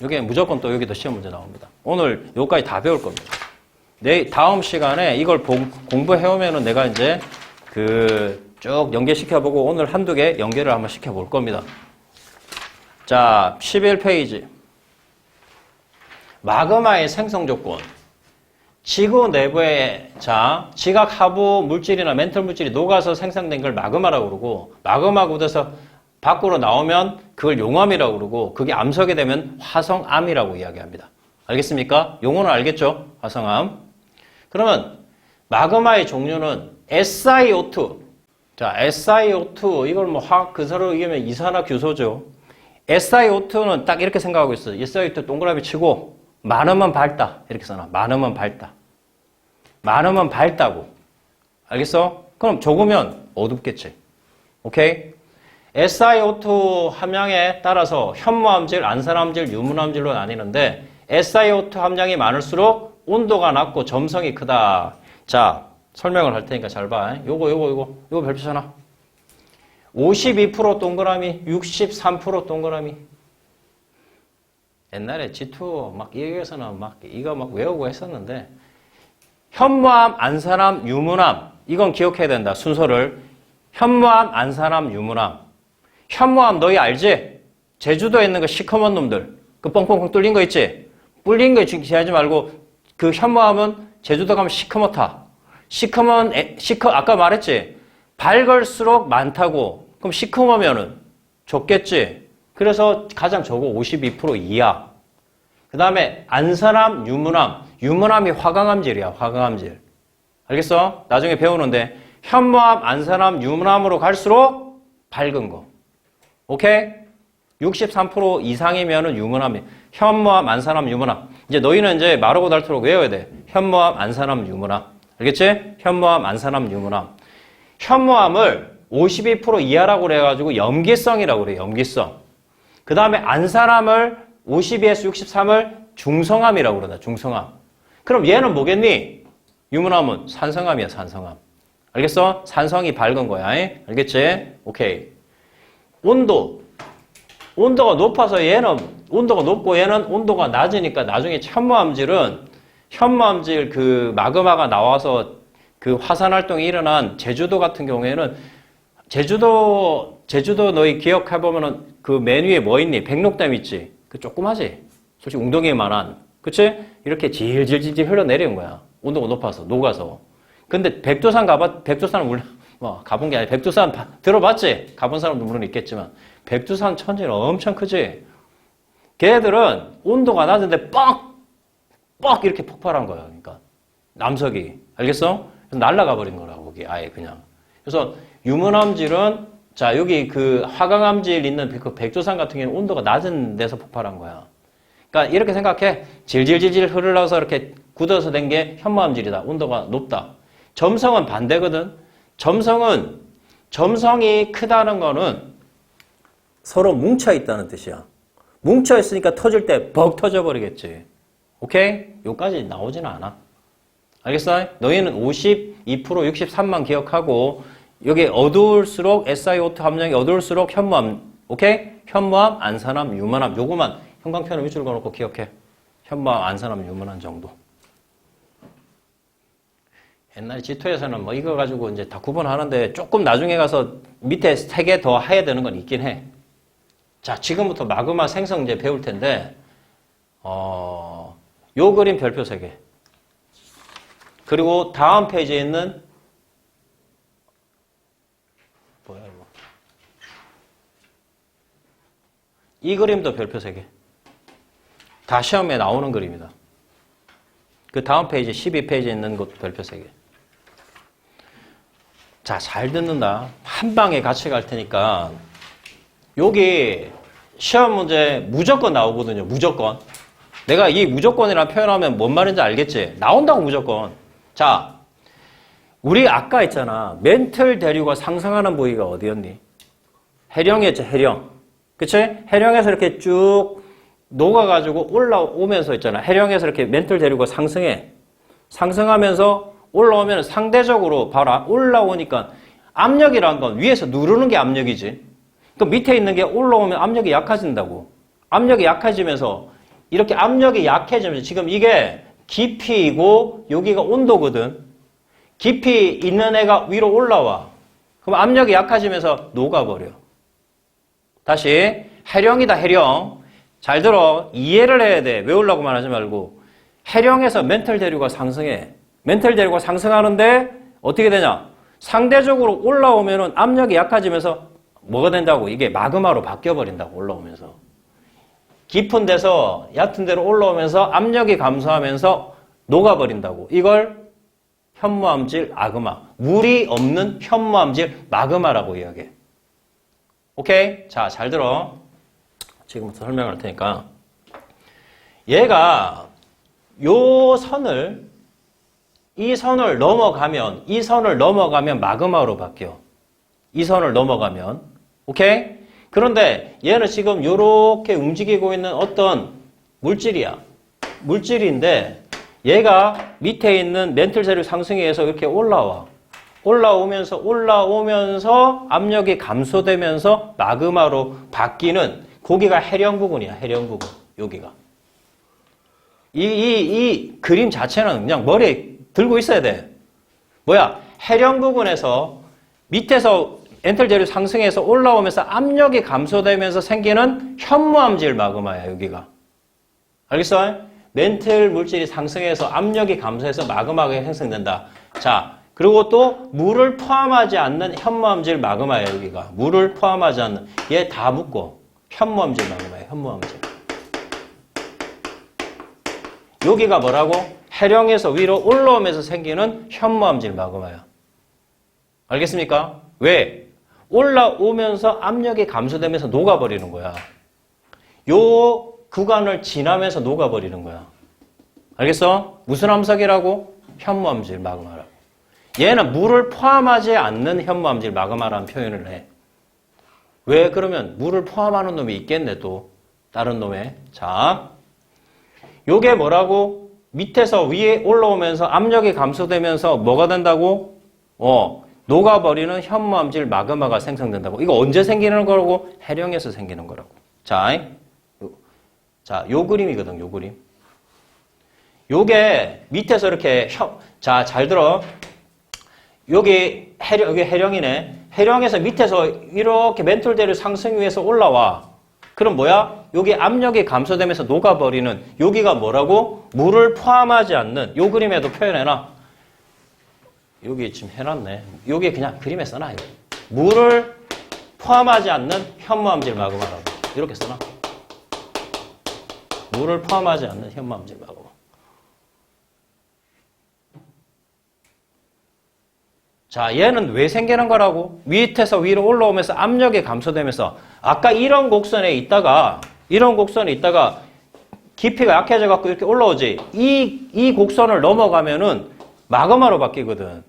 이게 무조건 또 여기도 시험 문제 나옵니다. 오늘 여기까지 다 배울 겁니다. 다음 시간에 이걸 공부해오면은 내가 이제 쭉 연계시켜보고 오늘 한두 개 연계를 한번 시켜볼 겁니다. 자, 11페이지. 마그마의 생성 조건. 지구 내부에, 지각 하부 물질이나 멘틀 물질이 녹아서 생성된 걸 마그마라고 그러고, 마그마 굳어서 밖으로 나오면 그걸 용암이라고 그러고, 그게 암석이 되면 화성암이라고 이야기합니다. 알겠습니까? 용어는 알겠죠? 화성암. 그러면 마그마의 종류는 SiO2. 자, SiO2 이걸 뭐 화학 근사로 얘기하면 이산화규소죠. SiO2는 딱 이렇게 생각하고 있어요. SiO2 동그라미 치고 많으면 밝다 이렇게 써놔. 많으면 밝다. 많으면 밝다고. 알겠어? 그럼 적으면 어둡겠지. 오케이? SiO2 함량에 따라서 현무암질, 안산암질, 유문암질로 나뉘는데 SiO2 함량이 많을수록 온도가 낮고 점성이 크다. 자, 설명을 할 테니까 잘 봐. 요거 별표 쳐놔. 52% 동그라미, 63% 동그라미. 옛날에 G2 막 여기에서는 막 이거 막 외우고 했었는데 현무암, 안산암, 유문암 이건 기억해야 된다. 순서를. 현무암, 안산암, 유문암. 현무암 너희 알지? 제주도에 있는 그 시커먼 놈들. 그 뻥뻥뻥 뚫린 거 있지? 뚫린 거 기하지 말고 그 현무암은 제주도 가면 시커멓다. 아까 말했지? 밝을수록 많다고. 그럼 시커머면은 적겠지? 그래서 가장 적어 52% 이하. 그 다음에 안산암, 유문암. 유문암이 화강암질이야, 화강암질. 알겠어? 나중에 배우는데 현무암, 안산암, 유문암으로 갈수록 밝은 거. 오케이? 63% 이상이면은 유문암이. 현무암, 안산암, 유문암. 이제 너희는 이제 마르고 닳도록 외워야 돼. 현무암, 안산암, 유문암. 알겠지? 현무암, 안산암, 유문암. 현무암을 52% 이하라고 그래가지고 염기성이라고 그래요. 염기성. 그 다음에 안산함을 52에서 63을 중성함이라고 그러다. 중성함. 그럼 얘는 뭐겠니? 유문함은 산성함이야. 산성함. 알겠어? 산성이 밝은 거야. 알겠지? 오케이. 온도가 높아서 얘는 온도가 높고 얘는 온도가 낮으니까 나중에 현무암질 그 마그마가 나와서 그 화산 활동이 일어난 제주도 같은 경우에는 제주도 너희 기억해보면은 그 맨 위에 뭐 있니? 백록담 있지? 그 조그마지? 솔직히 웅덩이만한. 그치? 이렇게 질질질질 흘러내리는 거야. 온도가 높아서, 녹아서. 근데 백두산은 물론, 가본 게 아니라 백두산 들어봤지? 가본 사람도 물론 있겠지만. 백두산 천지는 엄청 크지? 걔들은 온도가 낮은데 뻑! 이렇게 폭발한 거야. 그러니까. 남석이. 알겠어? 날아가 버린 거라고, 거기. 아예 그냥. 그래서 유문암질은 자, 여기 그 화강암질 있는 그 백두산 같은 경우는 온도가 낮은 데서 폭발한 거야. 그러니까 이렇게 생각해. 질질질질 흐르러서 이렇게 굳어서 된 게 현무암질이다. 온도가 높다. 점성은 반대거든. 점성이 크다는 거는 서로 뭉쳐 있다는 뜻이야. 뭉쳐 있으니까 터질 때 벅 터져 버리겠지. 오케이? 여기까지 나오지는 않아. 알겠어? 너희는 52%, 63만 기억하고 여기 어두울수록 SiO2 함량이 어두울수록 현무암, 오케이? 현무암, 안산암, 유문암 요거만 형광펜을 위주로 걸어놓고 기억해. 현무암, 안산암, 유문암 정도. 옛날에 G2에서는 뭐 이거 가지고 이제 다 구분하는데 조금 나중에 가서 밑에 3개 더 해야 되는 건 있긴 해. 자, 지금부터 마그마 생성제 배울 텐데 요 그림 별표 3개. 그리고 다음 페이지에 있는 뭐야 이거. 이 그림도 별표 3개. 다 시험에 나오는 그림이다. 그 다음 페이지 12페이지에 있는 것도 별표 3개. 자, 잘 듣는다. 한 방에 같이 갈 테니까 여기 시험 문제 무조건 나오거든요. 무조건. 내가 이 무조건이라는 표현하면 뭔 말인지 알겠지? 나온다고 무조건. 자, 우리 아까 있잖아. 멘틀 대류가 상승하는 부위가 어디였니? 해령이었지, 해령. 그치? 해령에서 이렇게 쭉 녹아가지고 올라오면서 있잖아. 해령에서 이렇게 멘틀 대류가 상승해. 상승하면서 올라오면 상대적으로 봐라. 올라오니까 압력이란 건 위에서 누르는 게 압력이지. 그 밑에 있는 게 올라오면 압력이 약해진다고. 압력이 약해지면서 이렇게 압력이 약해지면서 지금 이게 깊이이고 여기가 온도거든. 깊이 있는 애가 위로 올라와. 그럼 압력이 약해지면서 녹아버려. 다시 해령이다 해령. 잘 들어. 이해를 해야 돼. 외우려고만 하지 말고. 해령에서 멘틀 대류가 상승해. 멘틀 대류가 상승하는데 어떻게 되냐? 상대적으로 올라오면은 압력이 약해지면서 뭐가 된다고? 이게 마그마로 바뀌어버린다고 올라오면서. 깊은 데서 얕은 데로 올라오면서 압력이 감소하면서 녹아버린다고. 이걸 현무암질 아그마. 물이 없는 현무암질 마그마라고 이야기해. 오케이? 자, 잘 들어. 지금부터 설명할 테니까. 얘가 이 선을 넘어가면 마그마로 바뀌어. 이 선을 넘어가면. 오케이? 그런데 얘는 지금 이렇게 움직이고 있는 어떤 물질이야. 물질인데 얘가 밑에 있는 멘틀 대류 상승에 의해서 이렇게 올라오면서 압력이 감소되면서 마그마로 바뀌는 거기가 해령 부분이야. 해령 부분. 여기가. 이 그림 자체는 그냥 머리에 들고 있어야 돼. 뭐야? 해령 부분에서 밑에서 멘틀 대류 상승해서 올라오면서 압력이 감소되면서 생기는 현무암질 마그마야. 여기가. 알겠어? 멘틀 물질이 상승해서 압력이 감소해서 마그마가 생성된다. 자, 그리고 또 물을 포함하지 않는 현무암질 마그마야. 여기가. 물을 포함하지 않는. 얘 다 묶고 현무암질 마그마야. 현무암질. 여기가 뭐라고? 해령에서 위로 올라오면서 생기는 현무암질 마그마야. 알겠습니까? 왜? 올라오면서 압력이 감소되면서 녹아버리는 거야. 요 구간을 지나면서 녹아버리는 거야. 알겠어? 무슨 암석이라고? 현무암질 마그마라고. 얘는 물을 포함하지 않는 현무암질 마그마라는 표현을 해. 왜? 그러면 물을 포함하는 놈이 있겠네, 또. 다른 놈에. 자, 요게 뭐라고? 밑에서 위에 올라오면서 압력이 감소되면서 뭐가 된다고? 녹아버리는 현무암질 마그마가 생성된다고. 이거 언제 생기는 거라고? 해령에서 생기는 거라고. 자, 요 그림이거든, 요 그림. 요게 밑에서 이렇게, 자, 잘 들어. 여기 해령이네. 해령에서 밑에서 이렇게 멘톨대로 상승 위에서 올라와. 그럼 뭐야? 여기 압력이 감소되면서 녹아버리는 여기가 뭐라고? 물을 포함하지 않는 요 그림에도 표현해놔. 여기 지금 해놨네. 여기 그냥 그림에 써놔. 물을 포함하지 않는 현무암질 마그마라고. 이렇게 써놔. 물을 포함하지 않는 현무암질 마그마. 자, 얘는 왜 생기는 거라고? 밑에서 위로 올라오면서 압력이 감소되면서 아까 이런 곡선에 있다가 깊이가 약해져 갖고 이렇게 올라오지. 이 곡선을 넘어가면은 마그마로 바뀌거든.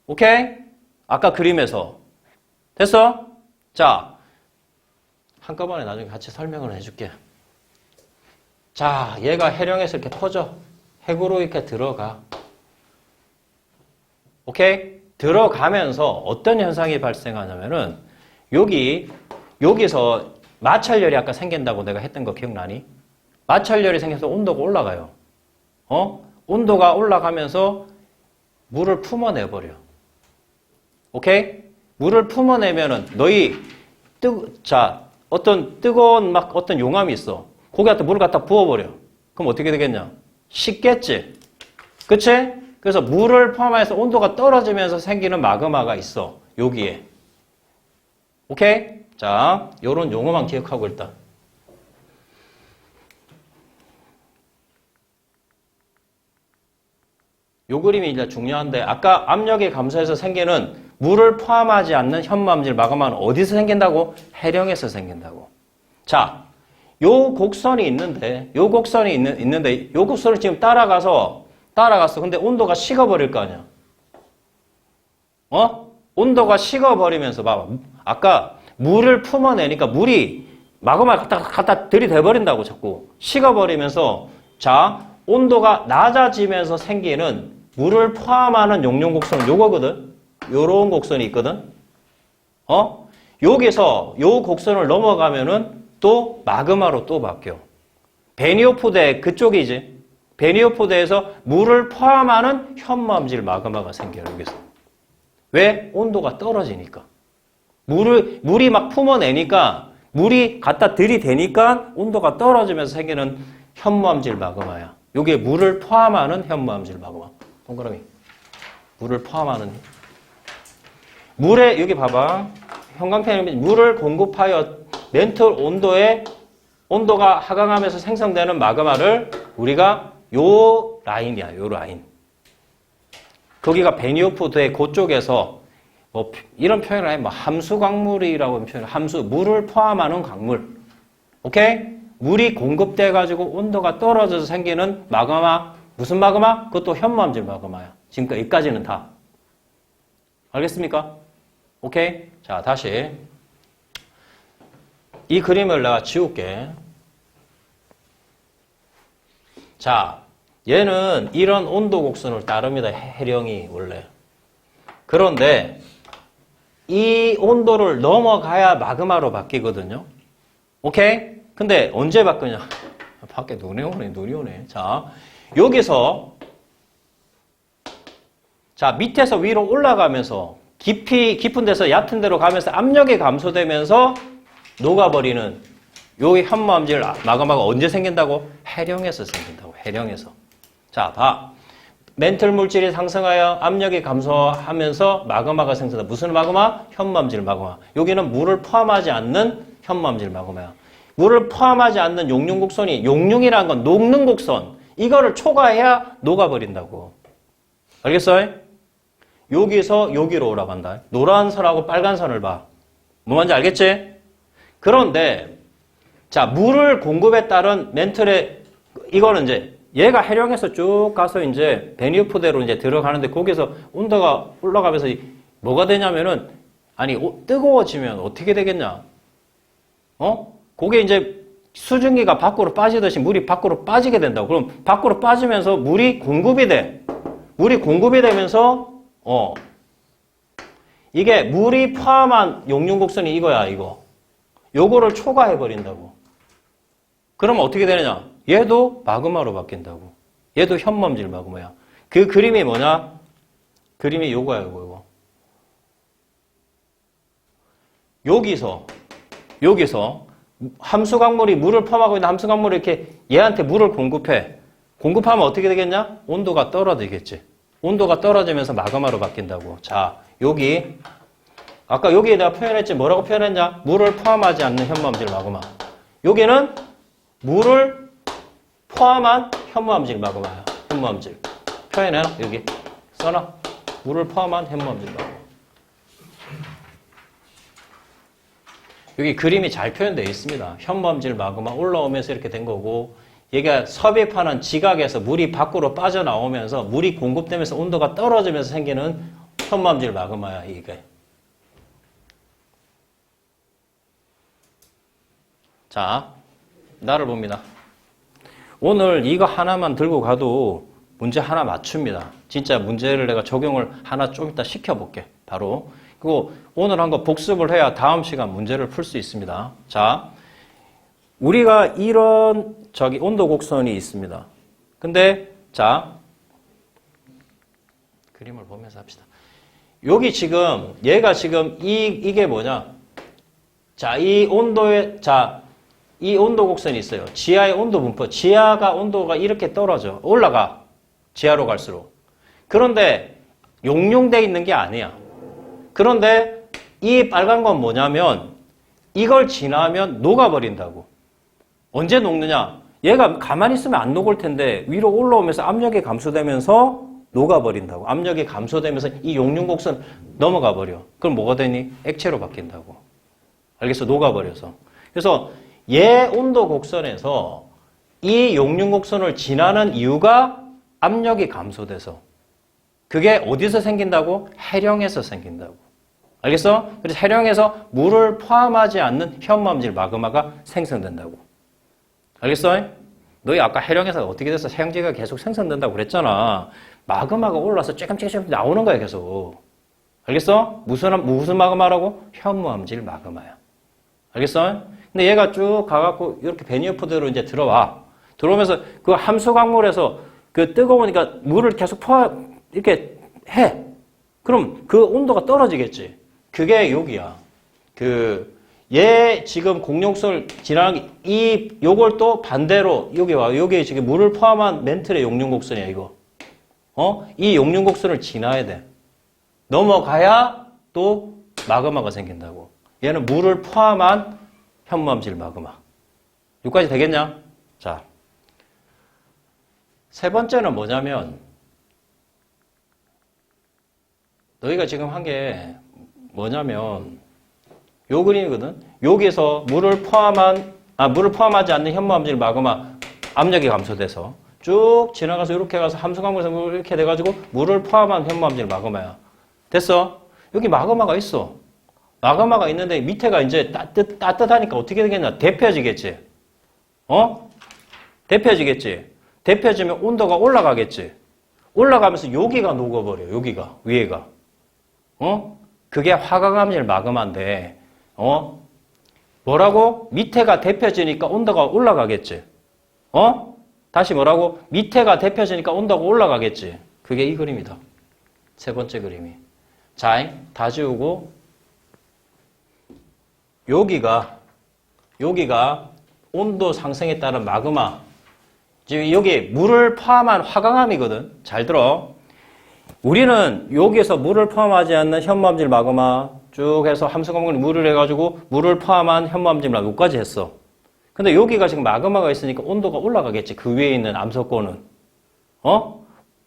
오케이? 아까 그림에서. 됐어? 자, 한꺼번에 나중에 같이 설명을 해줄게. 자, 얘가 해령에서 이렇게 퍼져. 핵으로 이렇게 들어가. 오케이? 들어가면서 어떤 현상이 발생하냐면은 여기서 마찰열이 아까 생긴다고 내가 했던 거 기억나니? 마찰열이 생겨서 온도가 올라가요. 온도가 올라가면서 물을 품어내버려. 오케이? 물을 품어내면은 어떤 뜨거운 어떤 용암이 있어. 거기한테 물을 갖다 부어버려. 그럼 어떻게 되겠냐? 식겠지? 그치? 그래서 물을 포함해서 온도가 떨어지면서 생기는 마그마가 있어. 여기에. 오케이? 자, 요런 용어만 기억하고 일단. 요 그림이 이제 중요한데 아까 압력이 감소해서 생기는 물을 포함하지 않는 현무암질 마그마는 어디서 생긴다고? 해령에서 생긴다고. 자, 요 곡선이 있는데 요 곡선을 지금 따라갔어. 근데 온도가 식어버릴 거 아니야. 온도가 식어버리면서 봐봐. 아까 물을 품어내니까 물이 마그마를 갖다 들이대버린다고 자꾸. 식어버리면서 자, 온도가 낮아지면서 생기는 물을 포함하는 용룡곡선은 요거거든. 요런 곡선이 있거든. 여기서 요 곡선을 넘어가면은 또 마그마로 또 바뀌어. 베니오포대 그쪽이지. 베니오포대에서 물을 포함하는 현무암질 마그마가 생겨요, 여기서. 왜? 온도가 떨어지니까. 물이 막 품어내니까, 물이 갖다 들이대니까 온도가 떨어지면서 생기는 현무암질 마그마야. 요게 물을 포함하는 현무암질 마그마. 동그라미. 물을 포함하는. 물에, 여기 봐봐. 형광펜에 물을 공급하여 멘톨 온도가 하강하면서 생성되는 마그마를 우리가 요 라인이야, 요 라인. 거기가 베니오포드의 그쪽에서 이런 표현을 해. 함수광물이라고 표현을 물을 포함하는 광물. 오케이? 물이 공급돼가지고 온도가 떨어져서 생기는 마그마. 무슨 마그마? 그것도 현무암질 마그마야. 지금까지 여기까지는 다. 알겠습니까? 오케이? 자, 다시. 이 그림을 내가 지울게. 자, 얘는 이런 온도 곡선을 따릅니다. 해령이 원래. 그런데 이 온도를 넘어가야 마그마로 바뀌거든요. 오케이? 근데 언제 바뀌냐? 밖에 눈이 오네. 자, 여기서 자, 밑에서 위로 올라가면서 깊은 데서 얕은 데로 가면서 압력이 감소되면서 녹아버리는 요 현무암질 마그마가 언제 생긴다고? 해령에서 생긴다고. 해령에서. 자, 봐. 멘틀 물질이 상승하여 압력이 감소하면서 마그마가 생성된다. 무슨 마그마? 현무암질 마그마. 여기는 물을 포함하지 않는 현무암질 마그마야. 물을 포함하지 않는 용융곡선이, 용융이라는 건 녹는 곡선. 이거를 초과해야 녹아버린다고. 알겠어요? 여기서 여기로 올라간다. 노란 선하고 빨간 선을 봐. 뭐 뭔지 알겠지? 그런데 자, 물을 공급에 따른 멘틀의 이거는 이제 얘가 해령에서 쭉 가서 이제 베니우프대로 이제 들어가는데 거기서 온도가 올라가면서 뭐가 되냐면은 아니 뜨거워지면 어떻게 되겠냐? 그게 이제 수증기가 밖으로 빠지듯이 물이 밖으로 빠지게 된다고. 그럼 밖으로 빠지면서 물이 공급이 돼. 물이 공급이 되면서 이게 물이 포함한 용융곡선이 이거야, 이거. 요거를 초과해 버린다고. 그러면 어떻게 되느냐? 얘도 마그마로 바뀐다고. 얘도 현무암질 마그마야. 그 그림이 뭐냐? 그림이 요거야, 요거. 여기서 함수광물이 물을 포함하고 있는 함수광물이 이렇게 얘한테 물을 공급해. 공급하면 어떻게 되겠냐? 온도가 떨어지겠지. 온도가 떨어지면서 마그마로 바뀐다고. 자, 여기 아까 여기에 내가 표현했지. 뭐라고 표현했냐? 물을 포함하지 않는 현무암질 마그마. 여기는 물을 포함한 현무암질 마그마야. 현무암질. 표현해놔. 여기 써놔. 물을 포함한 현무암질 마그마. 여기 그림이 잘 표현되어 있습니다. 현무암질 마그마 올라오면서 이렇게 된 거고, 얘가 섭입하는 지각에서 물이 밖으로 빠져나오면서 물이 공급되면서 온도가 떨어지면서 생기는 현무암질 마그마야, 이게. 자, 나를 봅니다. 오늘 이거 하나만 들고 가도 문제 하나 맞춥니다. 진짜 문제를 내가 적용을 하나 좀 이따 시켜볼게. 바로. 그리고 오늘 한 거 복습을 해야 다음 시간 문제를 풀 수 있습니다. 자, 우리가 이런 온도 곡선이 있습니다. 근데 자, 그림을 보면서 합시다. 여기 지금 얘가 지금 이게 뭐냐? 자, 이 온도 곡선이 있어요. 지하의 온도 분포. 지하가 온도가 이렇게 떨어져. 올라가. 지하로 갈수록. 그런데 용융돼 있는 게 아니야. 그런데 이 빨간 건 뭐냐면 이걸 지나면 녹아버린다고. 언제 녹느냐? 얘가 가만히 있으면 안 녹을 텐데 위로 올라오면서 압력이 감소되면서 녹아버린다고. 압력이 감소되면서 이 용융곡선 넘어가 버려. 그럼 뭐가 되니? 액체로 바뀐다고. 알겠어? 녹아버려서. 그래서 얘 온도 곡선에서 이 용융곡선을 지나는 이유가 압력이 감소돼서. 그게 어디서 생긴다고? 해령에서 생긴다고. 알겠어? 그래서 해령에서 물을 포함하지 않는 현무암질 마그마가 생성된다고. 알겠어? 너희 아까 해령에서 어떻게 됐어? 해양지가 계속 생성된다고 그랬잖아. 마그마가 올라서 쬐끔쬐끔 나오는 거야, 계속. 알겠어? 무슨 마그마라고? 현무암질 마그마야. 알겠어? 근데 얘가 쭉 가갖고 이렇게 베니어프대로 이제 들어와. 들어오면서 그 함수광물에서 그 뜨거우니까 물을 계속 이렇게 해. 그럼 그 온도가 떨어지겠지. 그게 여기야. 얘 지금 공룡설 지나가는 요걸 또 반대로 여기 와. 여기 지금 물을 포함한 멘틀의 용융곡선이야, 이거. 이 용융곡선을 지나야 돼. 넘어가야 또 마그마가 생긴다고. 얘는 물을 포함한 현무암질 마그마. 여기까지 되겠냐? 자. 세 번째는 뭐냐면, 너희가 지금 한 게 뭐냐면, 요 그림이거든? 여기서 물을 포함하지 않는 현무암질 마그마 압력이 감소돼서 쭉 지나가서 이렇게 가서 함수광물에서 이렇게 돼가지고 물을 포함한 현무암질 마그마야. 됐어? 여기 마그마가 있어. 마그마가 있는데 밑에가 이제 따뜻하니까 어떻게 되겠냐? 데펴지겠지? 데펴지겠지? 데펴지면 온도가 올라가겠지? 올라가면서 여기가 녹아버려, 여기가, 위에가. 그게 화강암질 마그마인데, 뭐라고? 밑에가 데펴지니까 온도가 올라가겠지? 다시 뭐라고? 밑에가 데펴지니까 온도가 올라가겠지? 그게 이 그림이다. 세 번째 그림이. 자, 다 지우고, 여기가 온도 상승에 따른 마그마. 지금 여기 물을 포함한 화강암이거든. 잘 들어. 우리는 여기에서 물을 포함하지 않는 현무암질 마그마 쭉 해서 함수광물에 물을 해가지고 물을 포함한 현무암질 마그마 여기까지 했어. 근데 여기가 지금 마그마가 있으니까 온도가 올라가겠지. 그 위에 있는 암석고는.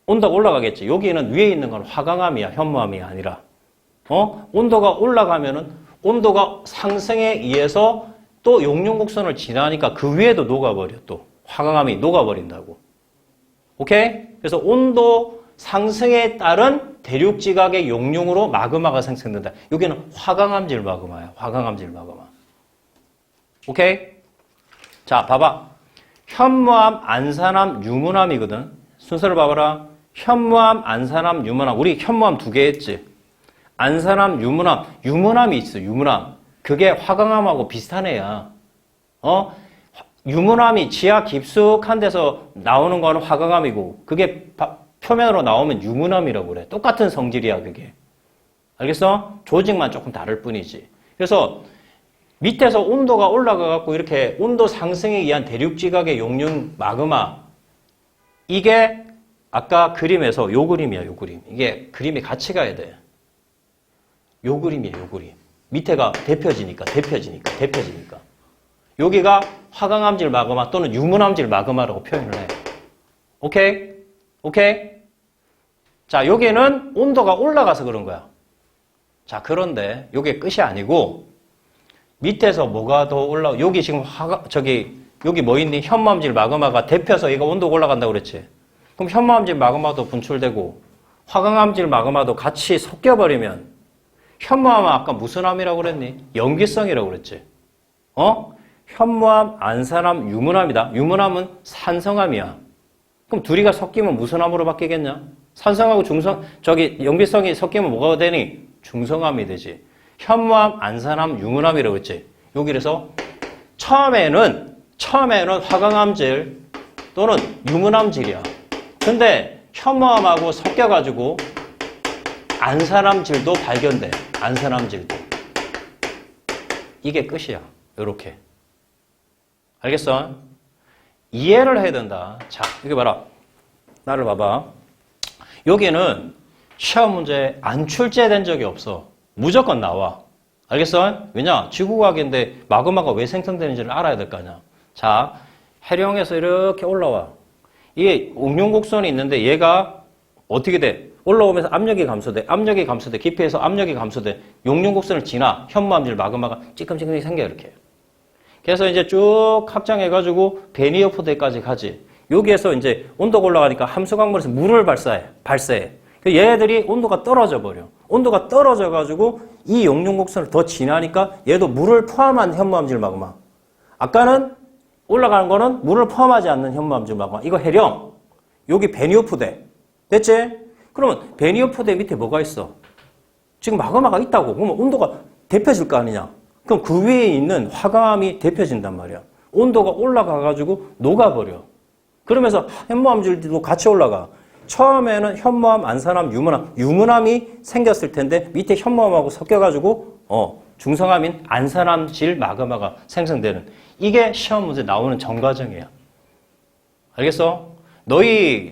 온도가 올라가겠지. 여기는 위에 있는 건 화강암이야. 현무암이 아니라. 온도가 올라가면은 온도가 상승에 의해서 또 용융곡선을 지나니까 그 위에도 녹아버려. 또 화강암이 녹아버린다고. 오케이? 그래서 온도 상승에 따른 대륙 지각의 용융으로 마그마가 생성된다. 여기는 화강암질 마그마야. 화강암질 마그마. 오케이? 자, 봐봐. 현무암, 안산암, 유문암이거든. 순서를 봐봐라. 현무암, 안산암, 유문암. 우리 현무암 2개 했지. 안산암, 유문암. 유문암이 있어. 유문암. 그게 화강암하고 비슷한 애야. 유문암이 지하 깊숙한 데서 나오는 거는 화강암이고 그게 표면으로 나오면 유문암이라고 그래. 똑같은 성질이야, 그게. 알겠어? 조직만 조금 다를 뿐이지. 그래서 밑에서 온도가 올라가갖고 이렇게 온도 상승에 의한 대륙 지각의 용융 마그마. 이게 아까 그림에서 요 그림이야, 요 그림. 이게 그림이 같이 가야 돼. 요 그림이야, 요 그림. 밑에가 데펴지니까. 여기가 화강암질 마그마 또는 유문암질 마그마라고 표현을 해. 오케이? 오케이? 자, 여기는 온도가 올라가서 그런 거야. 자, 그런데 이게 끝이 아니고 밑에서 뭐가 더 여기 지금 여기 뭐 있니? 현무암질 마그마가 데펴서 얘가 온도가 올라간다고 그랬지. 그럼 현무암질 마그마도 분출되고 화강암질 마그마도 같이 섞여버리면 현무암은 아까 무슨 암이라고 그랬니? 염기성이라고 그랬지. 현무암, 안산암, 유문암이다. 유문암은 산성암이야. 그럼 둘이가 섞이면 무슨 암으로 바뀌겠냐? 산성하고 염기성이 섞이면 뭐가 되니? 중성암이 되지. 현무암, 안산암, 유문암이라고 했지. 여기 그래서 처음에는 화강암질 또는 유문암질이야. 근데 현무암하고 섞여가지고 안산암질도 발견돼. 안산암질도. 이게 끝이야. 요렇게. 알겠어? 이해를 해야 된다. 자, 여기 봐라. 나를 봐봐. 여기는 시험 문제 안 출제된 적이 없어. 무조건 나와. 알겠어? 왜냐? 지구과학인데 마그마가 왜 생성되는지를 알아야 될 거 아니야. 자, 해령에서 이렇게 올라와. 이게 옥룡곡선이 있는데 얘가 어떻게 돼? 올라오면서 압력이 감소돼. 깊이에서 압력이 감소돼. 용융곡선을 지나 현무암질 마그마가 찌끔찌끔하게 생겨 이렇게. 그래서 이제 쭉 확장해가지고 베니어포대까지 가지. 여기에서 이제 온도가 올라가니까 함수광물에서 물을 발사해. 얘네들이 온도가 떨어져 버려. 온도가 떨어져가지고 이 용융곡선을 더 지나니까 얘도 물을 포함한 현무암질 마그마. 아까는 올라가는 거는 물을 포함하지 않는 현무암질 마그마. 이거 해령. 여기 베니어포대. 됐지? 그러면 베니어포대 밑에 뭐가 있어? 지금 마그마가 있다고. 그러면 온도가 데펴질 거 아니냐? 그럼 그 위에 있는 화강암이 데펴진단 말이야. 온도가 올라가가지고 녹아버려. 그러면서 현무암질도 같이 올라가. 처음에는 현무암, 안산암, 유문암이 생겼을 텐데 밑에 현무암하고 섞여가지고 중성암인 안산암질 마그마가 생성되는 이게 시험 문제 나오는 전과정이야. 알겠어?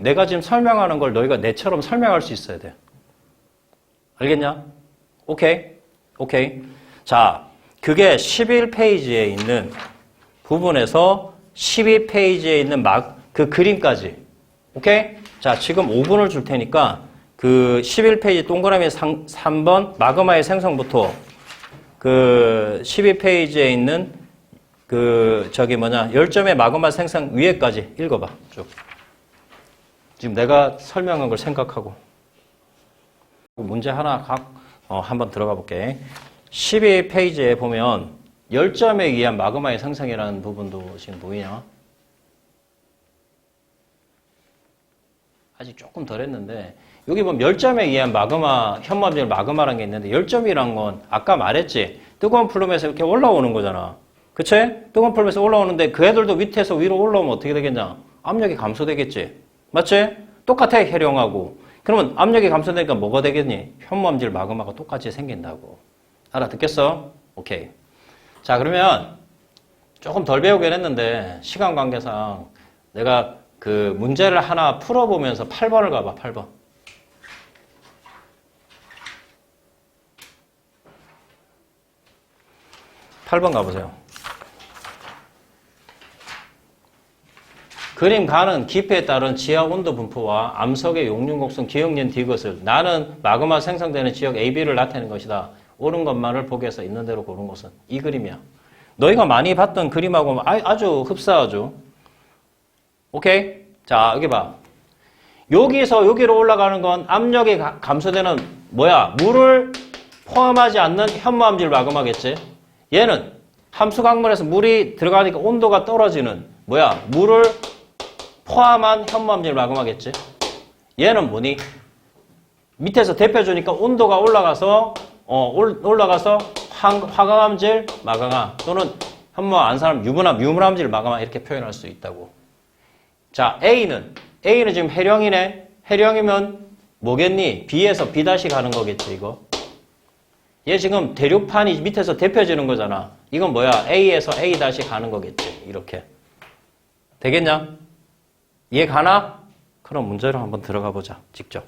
내가 지금 설명하는 걸 너희가 내처럼 설명할 수 있어야 돼. 알겠냐? 오케이? 자, 그게 11페이지에 있는 부분에서 12페이지에 있는 그 그림까지. 오케이? 자, 지금 5분을 줄 테니까 그 11페이지 동그라미 3번 마그마의 생성부터 그 12페이지에 있는 열점의 마그마 생성 위에까지 읽어봐. 쭉. 지금 내가 설명한 걸 생각하고. 문제 하나 한번 들어가 볼게. 12페이지에 보면 열점에 의한 마그마의 생성이라는 부분도 지금 보이냐? 아직 조금 덜 했는데 여기 보면 열점에 의한 마그마, 현무암질 마그마라는 게 있는데 열점이란 건 아까 말했지? 뜨거운 플룸에서 이렇게 올라오는 거잖아. 그치? 뜨거운 플룸에서 올라오는데 그 애들도 밑에서 위로 올라오면 어떻게 되겠냐? 압력이 감소되겠지? 맞지? 똑같아, 해령하고. 그러면 압력이 감소되니까 뭐가 되겠니? 현무암질 마그마가 똑같이 생긴다고. 알아듣겠어? 오케이. 자, 그러면 조금 덜 배우긴 했는데 시간 관계상 내가 그 문제를 하나 풀어보면서 8번을 가봐, 8번. 8번 가보세요. 그림 가는 깊이에 따른 지하 온도 분포와 암석의 용융곡선 기억년 디귿을 나는 마그마 생성되는 지역 AB를 나타내는 것이다. 옳은 것만을 보기 위해서 있는 대로 고른 것은 이 그림이야. 너희가 많이 봤던 그림하고 아주 흡사하죠. 오케이? 자, 여기 봐. 여기서 여기로 올라가는 건 압력이 감소되는 뭐야? 물을 포함하지 않는 현무암질 마그마겠지. 얘는 함수 강물에서 물이 들어가니까 온도가 떨어지는 뭐야? 물을 포함한 현무암질 마그마겠지. 얘는 뭐니? 밑에서 데펴주니까 온도가 올라가서 올라가서 화강암질 마그마 또는 현무암 안산암 유문암질 마그마 이렇게 표현할 수 있다고. 자, A는 지금 해령이네. 해령이면 뭐겠니? B에서 B 다시 가는 거겠지, 이거. 얘 지금 대류판이 밑에서 데펴지는 거잖아. 이건 뭐야? A에서 A 다시 가는 거겠지. 이렇게. 되겠냐? 이해 가나? 그럼 문제로 한번 들어가 보자. 직접.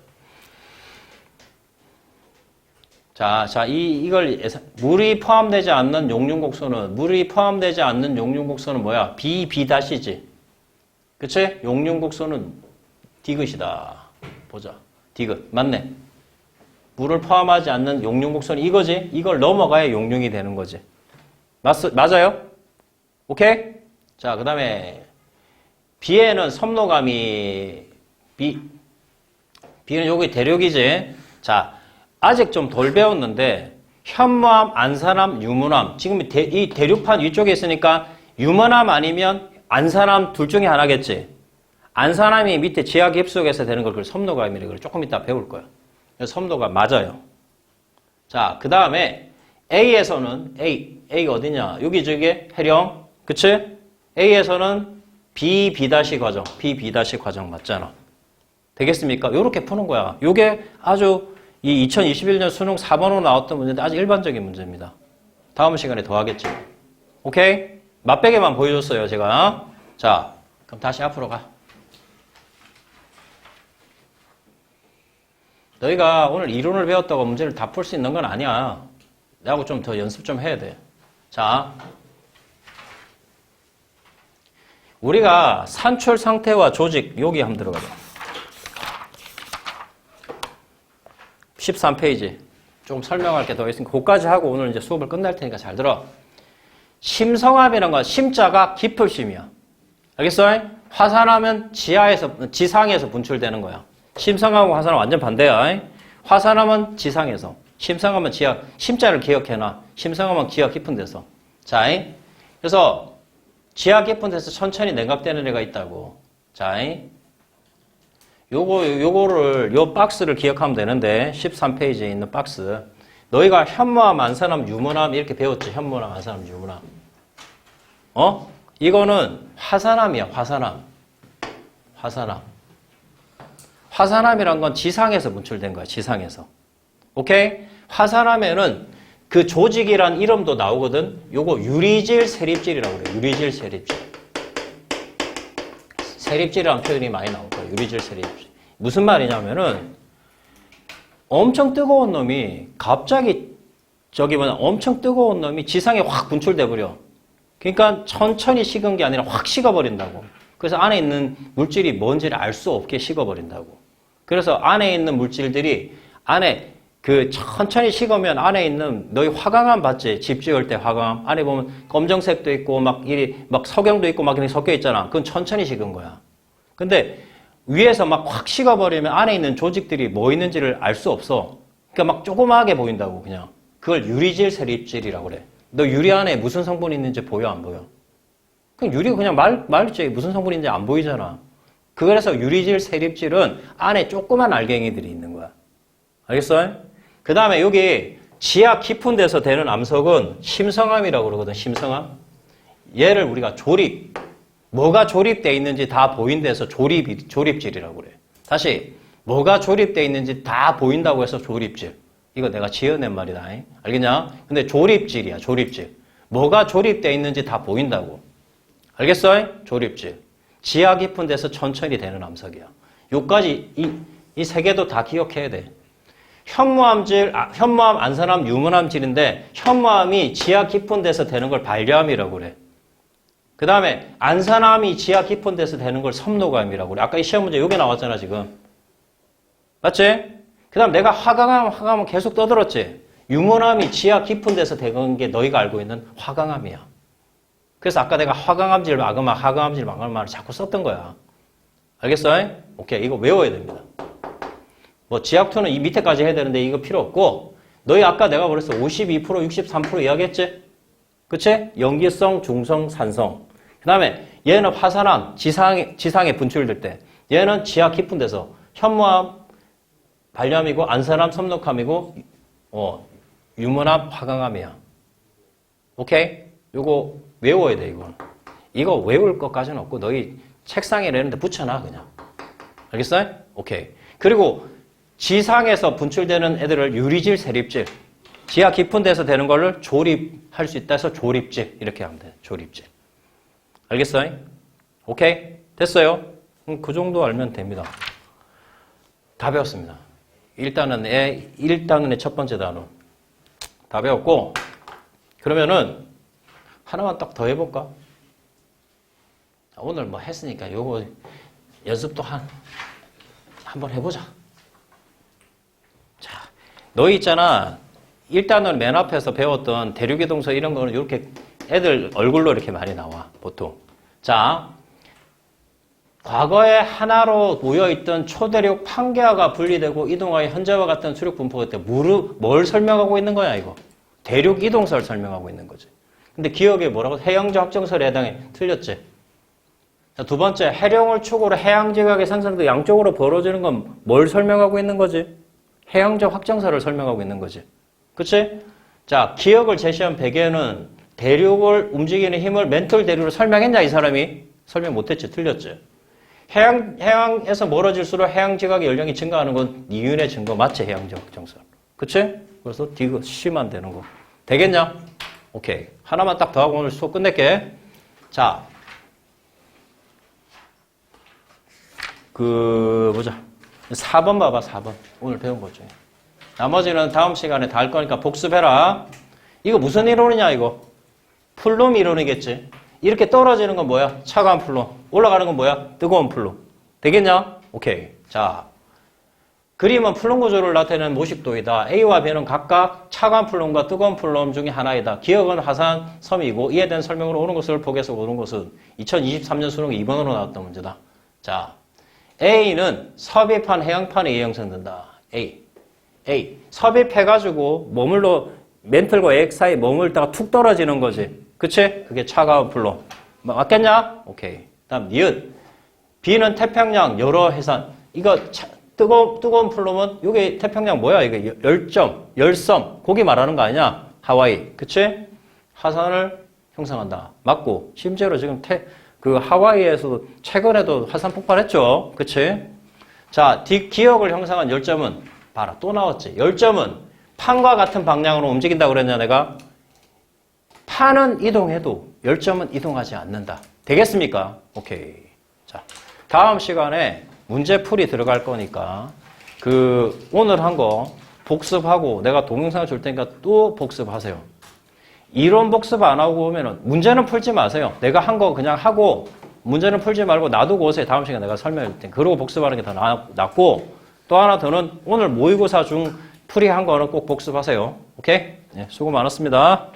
자, 이걸 물이 포함되지 않는 용융곡소는 뭐야? B-B'이지. 그치? 용융곡소는 디귿이다. 보자. 디귿. 맞네. 물을 포함하지 않는 용융곡소는 이거지? 이걸 넘어가야 용융이 되는 거지. 맞아요? 오케이? 자, 그 다음에 B에는 섬노감이 B는 여기 대륙이지. 자, 아직 좀 덜 배웠는데 현무암, 안산암, 유문암 지금 이 대륙판 위쪽에 있으니까 유문암 아니면 안산암 둘 중에 하나겠지. 안산암이 밑에 지하 깁속에서 되는 걸 그걸 섬노감이래. 그걸 조금 이따 배울 거야. 섬노감 맞아요. 자, 그 다음에 A에서는 A가 어디냐? 여기 저기 해령, 그치? A에서는 B 과정, B 과정 맞잖아. 되겠습니까? 요렇게 푸는 거야. 요게 아주 이 2021년 수능 4번으로 나왔던 문제인데 아주 일반적인 문제입니다. 다음 시간에 더 하겠지. 오케이? 맛배기만 보여줬어요, 제가. 자, 그럼 다시 앞으로 가. 너희가 오늘 이론을 배웠다고 문제를 다 풀 수 있는 건 아니야. 나하고 좀 더 연습 좀 해야 돼. 자, 우리가 산출 상태와 조직, 여기 한번 들어가자. 13페이지. 좀 설명할 게 더 있으니까 그거까지 하고 오늘 이제 수업을 끝날 테니까 잘 들어. 심성암이라는 건 심자가 깊을 심이야. 알겠어? 화산암은 지상에서 분출되는 거야. 심성암과 화산암은 완전 반대야. 화산암은 지상에서, 심성암은 지하, 심자를 기억해놔. 심성암은 지하 깊은 데서. 자, 그래서 지하 깊은 데서 천천히 냉각되는 애가 있다고. 자, 요 박스를 기억하면 되는데, 13페이지에 있는 박스. 너희가 현무암, 안산암, 유문암 이렇게 배웠지? 현무암, 안산암, 유문암. 이거는 화산암이야, 화산암. 화산암이란 건 지상에서 분출된 거야, 지상에서. 오케이? 화산암에는 그 조직이란 이름도 나오거든? 요거 유리질, 세립질이라고 그래, 유리질, 세립질. 세립질이라는 표현이 많이 나올 거야, 유리질, 세립질. 무슨 말이냐면은 엄청 뜨거운 놈이 갑자기 엄청 뜨거운 놈이 지상에 확 분출돼 버려. 그러니까 천천히 식은 게 아니라 확 식어버린다고. 그래서 안에 있는 물질이 뭔지를 알 수 없게 식어버린다고. 그래서 안에 있는 물질들이 천천히 식으면 안에 있는 너희 화강암 봤지? 집 지을 때 화강암 안에 보면 검정색도 있고 막 석영도 있고 막 이렇게 섞여 있잖아. 그건 천천히 식은 거야. 근데 위에서 막 확 식어버리면 안에 있는 조직들이 뭐 있는지를 알 수 없어. 그러니까 막 조그마하게 보인다고 그냥. 그걸 유리질, 세립질이라고 그래. 너 유리 안에 무슨 성분이 있는지 보여, 안 보여? 그냥 유리가 그냥 말지 무슨 성분인지 안 보이잖아. 그래서 유리질, 세립질은 안에 조그만 알갱이들이 있는 거야. 알겠어? 그 다음에 여기 지하 깊은 데서 되는 암석은 심성암이라고 그러거든, 심성암. 얘를 우리가 뭐가 조립되어 있는지 다 보인 데서 조립질이라고 그래. 다시, 뭐가 조립되어 있는지 다 보인다고 해서 조립질. 이거 내가 지어낸 말이다. 알겠냐? 근데 조립질이야, 조립질. 뭐가 조립되어 있는지 다 보인다고. 알겠어? 조립질. 지하 깊은 데서 천천히 되는 암석이야. 요까지 이 세 개도 다 기억해야 돼. 현무암질, 현무암, 안산암, 유문암질인데 현무암이 지하 깊은 데서 되는 걸 발려암이라고 그래. 그 다음에 안산암이 지하 깊은 데서 되는 걸 섬노감이라고 그래. 아까 이 시험 문제 여기 나왔잖아, 지금. 맞지? 그 다음 내가 화강암 계속 떠들었지? 유문암이 지하 깊은 데서 되는 게 너희가 알고 있는 화강암이야. 그래서 아까 내가 화강암질 마그마, 하강암질 마그마를 자꾸 썼던 거야. 알겠어? 오케이. 이거 외워야 됩니다. 뭐 지학2는 이 밑에까지 해야 되는데 이거 필요 없고 너희 아까 내가 그랬어. 52%, 63% 이야기했지? 그치? 염기성, 중성, 산성. 그 다음에 얘는 화산암, 지상에 분출될 때 얘는 지하 깊은 데서 현무암, 발암이고 안산암, 섬록암이고 유문암, 화강암이야. 오케이? 요거 외워야 돼, 이건. 이거 외울 것까지는 없고 너희 책상에 내는데 붙여놔, 그냥. 알겠어요? 오케이. 그리고 지상에서 분출되는 애들을 유리질, 세립질. 지하 깊은 데서 되는 거를 조립할 수 있다 해서 조립질. 이렇게 하면 돼. 조립질. 알겠어요? 오케이? 됐어요? 그 정도 알면 됩니다. 다 배웠습니다. 1단원의 첫 번째 단원. 다 배웠고, 그러면은 하나만 딱 더 해볼까? 오늘 뭐 했으니까 요거 연습도 한번 해보자. 자, 너희 있잖아. 1단원 맨 앞에서 배웠던 대륙이동서 이런 거는 이렇게 애들 얼굴로 이렇게 많이 나와, 보통. 자, 과거에 하나로 모여있던 초대륙 판개화가 분리되고 이동하여 현재와 같은 수륙 분포가 때 뭘 설명하고 있는 거야, 이거? 대륙 이동설을 설명하고 있는 거지. 근데 기억에 뭐라고? 해양지 확정설에 해당해. 틀렸지? 자, 두 번째, 해령을 축으로 해양지각의 상승도 양쪽으로 벌어지는 건 뭘 설명하고 있는 거지? 해양적 확정설을 설명하고 있는 거지. 그치? 자, 기억을 제시한 배경은 대륙을 움직이는 힘을 멘털 대륙으로 설명했냐, 이 사람이? 설명 못했지. 틀렸지? 해양에서 멀어질수록 해양지각의 연령이 증가하는 건 니은의 증거 맞지? 해양적 확정설. 그치? 그래서 D가 C만 되는 거. 되겠냐? 오케이. 하나만 딱 더 하고 오늘 수업 끝낼게. 자. 보자. 4번 봐봐, 4번. 오늘 배운 것 중에. 나머지는 다음 시간에 다 할 거니까 복습해라. 이거 무슨 이론이냐, 이거? 플룸 이론이겠지. 이렇게 떨어지는 건 뭐야? 차가운 플룸. 올라가는 건 뭐야? 뜨거운 플룸. 되겠냐? 오케이. 자. 그림은 플룸 구조를 나타내는 모식도이다. A와 B는 각각 차가운 플룸과 뜨거운 플룸 중에 하나이다. 기억은 화산, 섬이고 이에 대한 설명으로 오는 것을 보기에서 오는 것은 2023년 수능 2번으로 나왔던 문제다. 자, A는 섭입한 해양판에 의해 형성된다. A. 섭입해가지고 멘틀과 액 사이 머물다가 툭 떨어지는 거지. 그치? 그게 차가운 플룸. 맞겠냐? 오케이. 다음 니은. B는 태평양 여러 해산. 이거 뜨거운 플룸은 이게 태평양 뭐야? 이게 열섬. 거기 말하는 거 아니냐? 하와이. 그치? 화산을 형성한다. 맞고. 심지어로 지금 하와이에서도 최근에도 화산 폭발했죠. 그치? 자, 기억을 형성한 열점은 봐라. 또 나왔지. 열점은 판과 같은 방향으로 움직인다고 그랬냐, 내가? 판은 이동해도 열점은 이동하지 않는다. 되겠습니까? 오케이. 자, 다음 시간에 문제풀이 들어갈 거니까 오늘 한 거 복습하고 내가 동영상을 줄 테니까 또 복습하세요. 이론 복습 안 하고 오면은 문제는 풀지 마세요. 내가 한 거 그냥 하고 문제는 풀지 말고 놔두고 오세요. 다음 시간에 내가 설명해 줄 테니까. 그러고 복습하는 게 더 낫고 또 하나 더는 오늘 모의고사 중 풀이한 거는 꼭 복습하세요. 오케이? 네, 수고 많았습니다.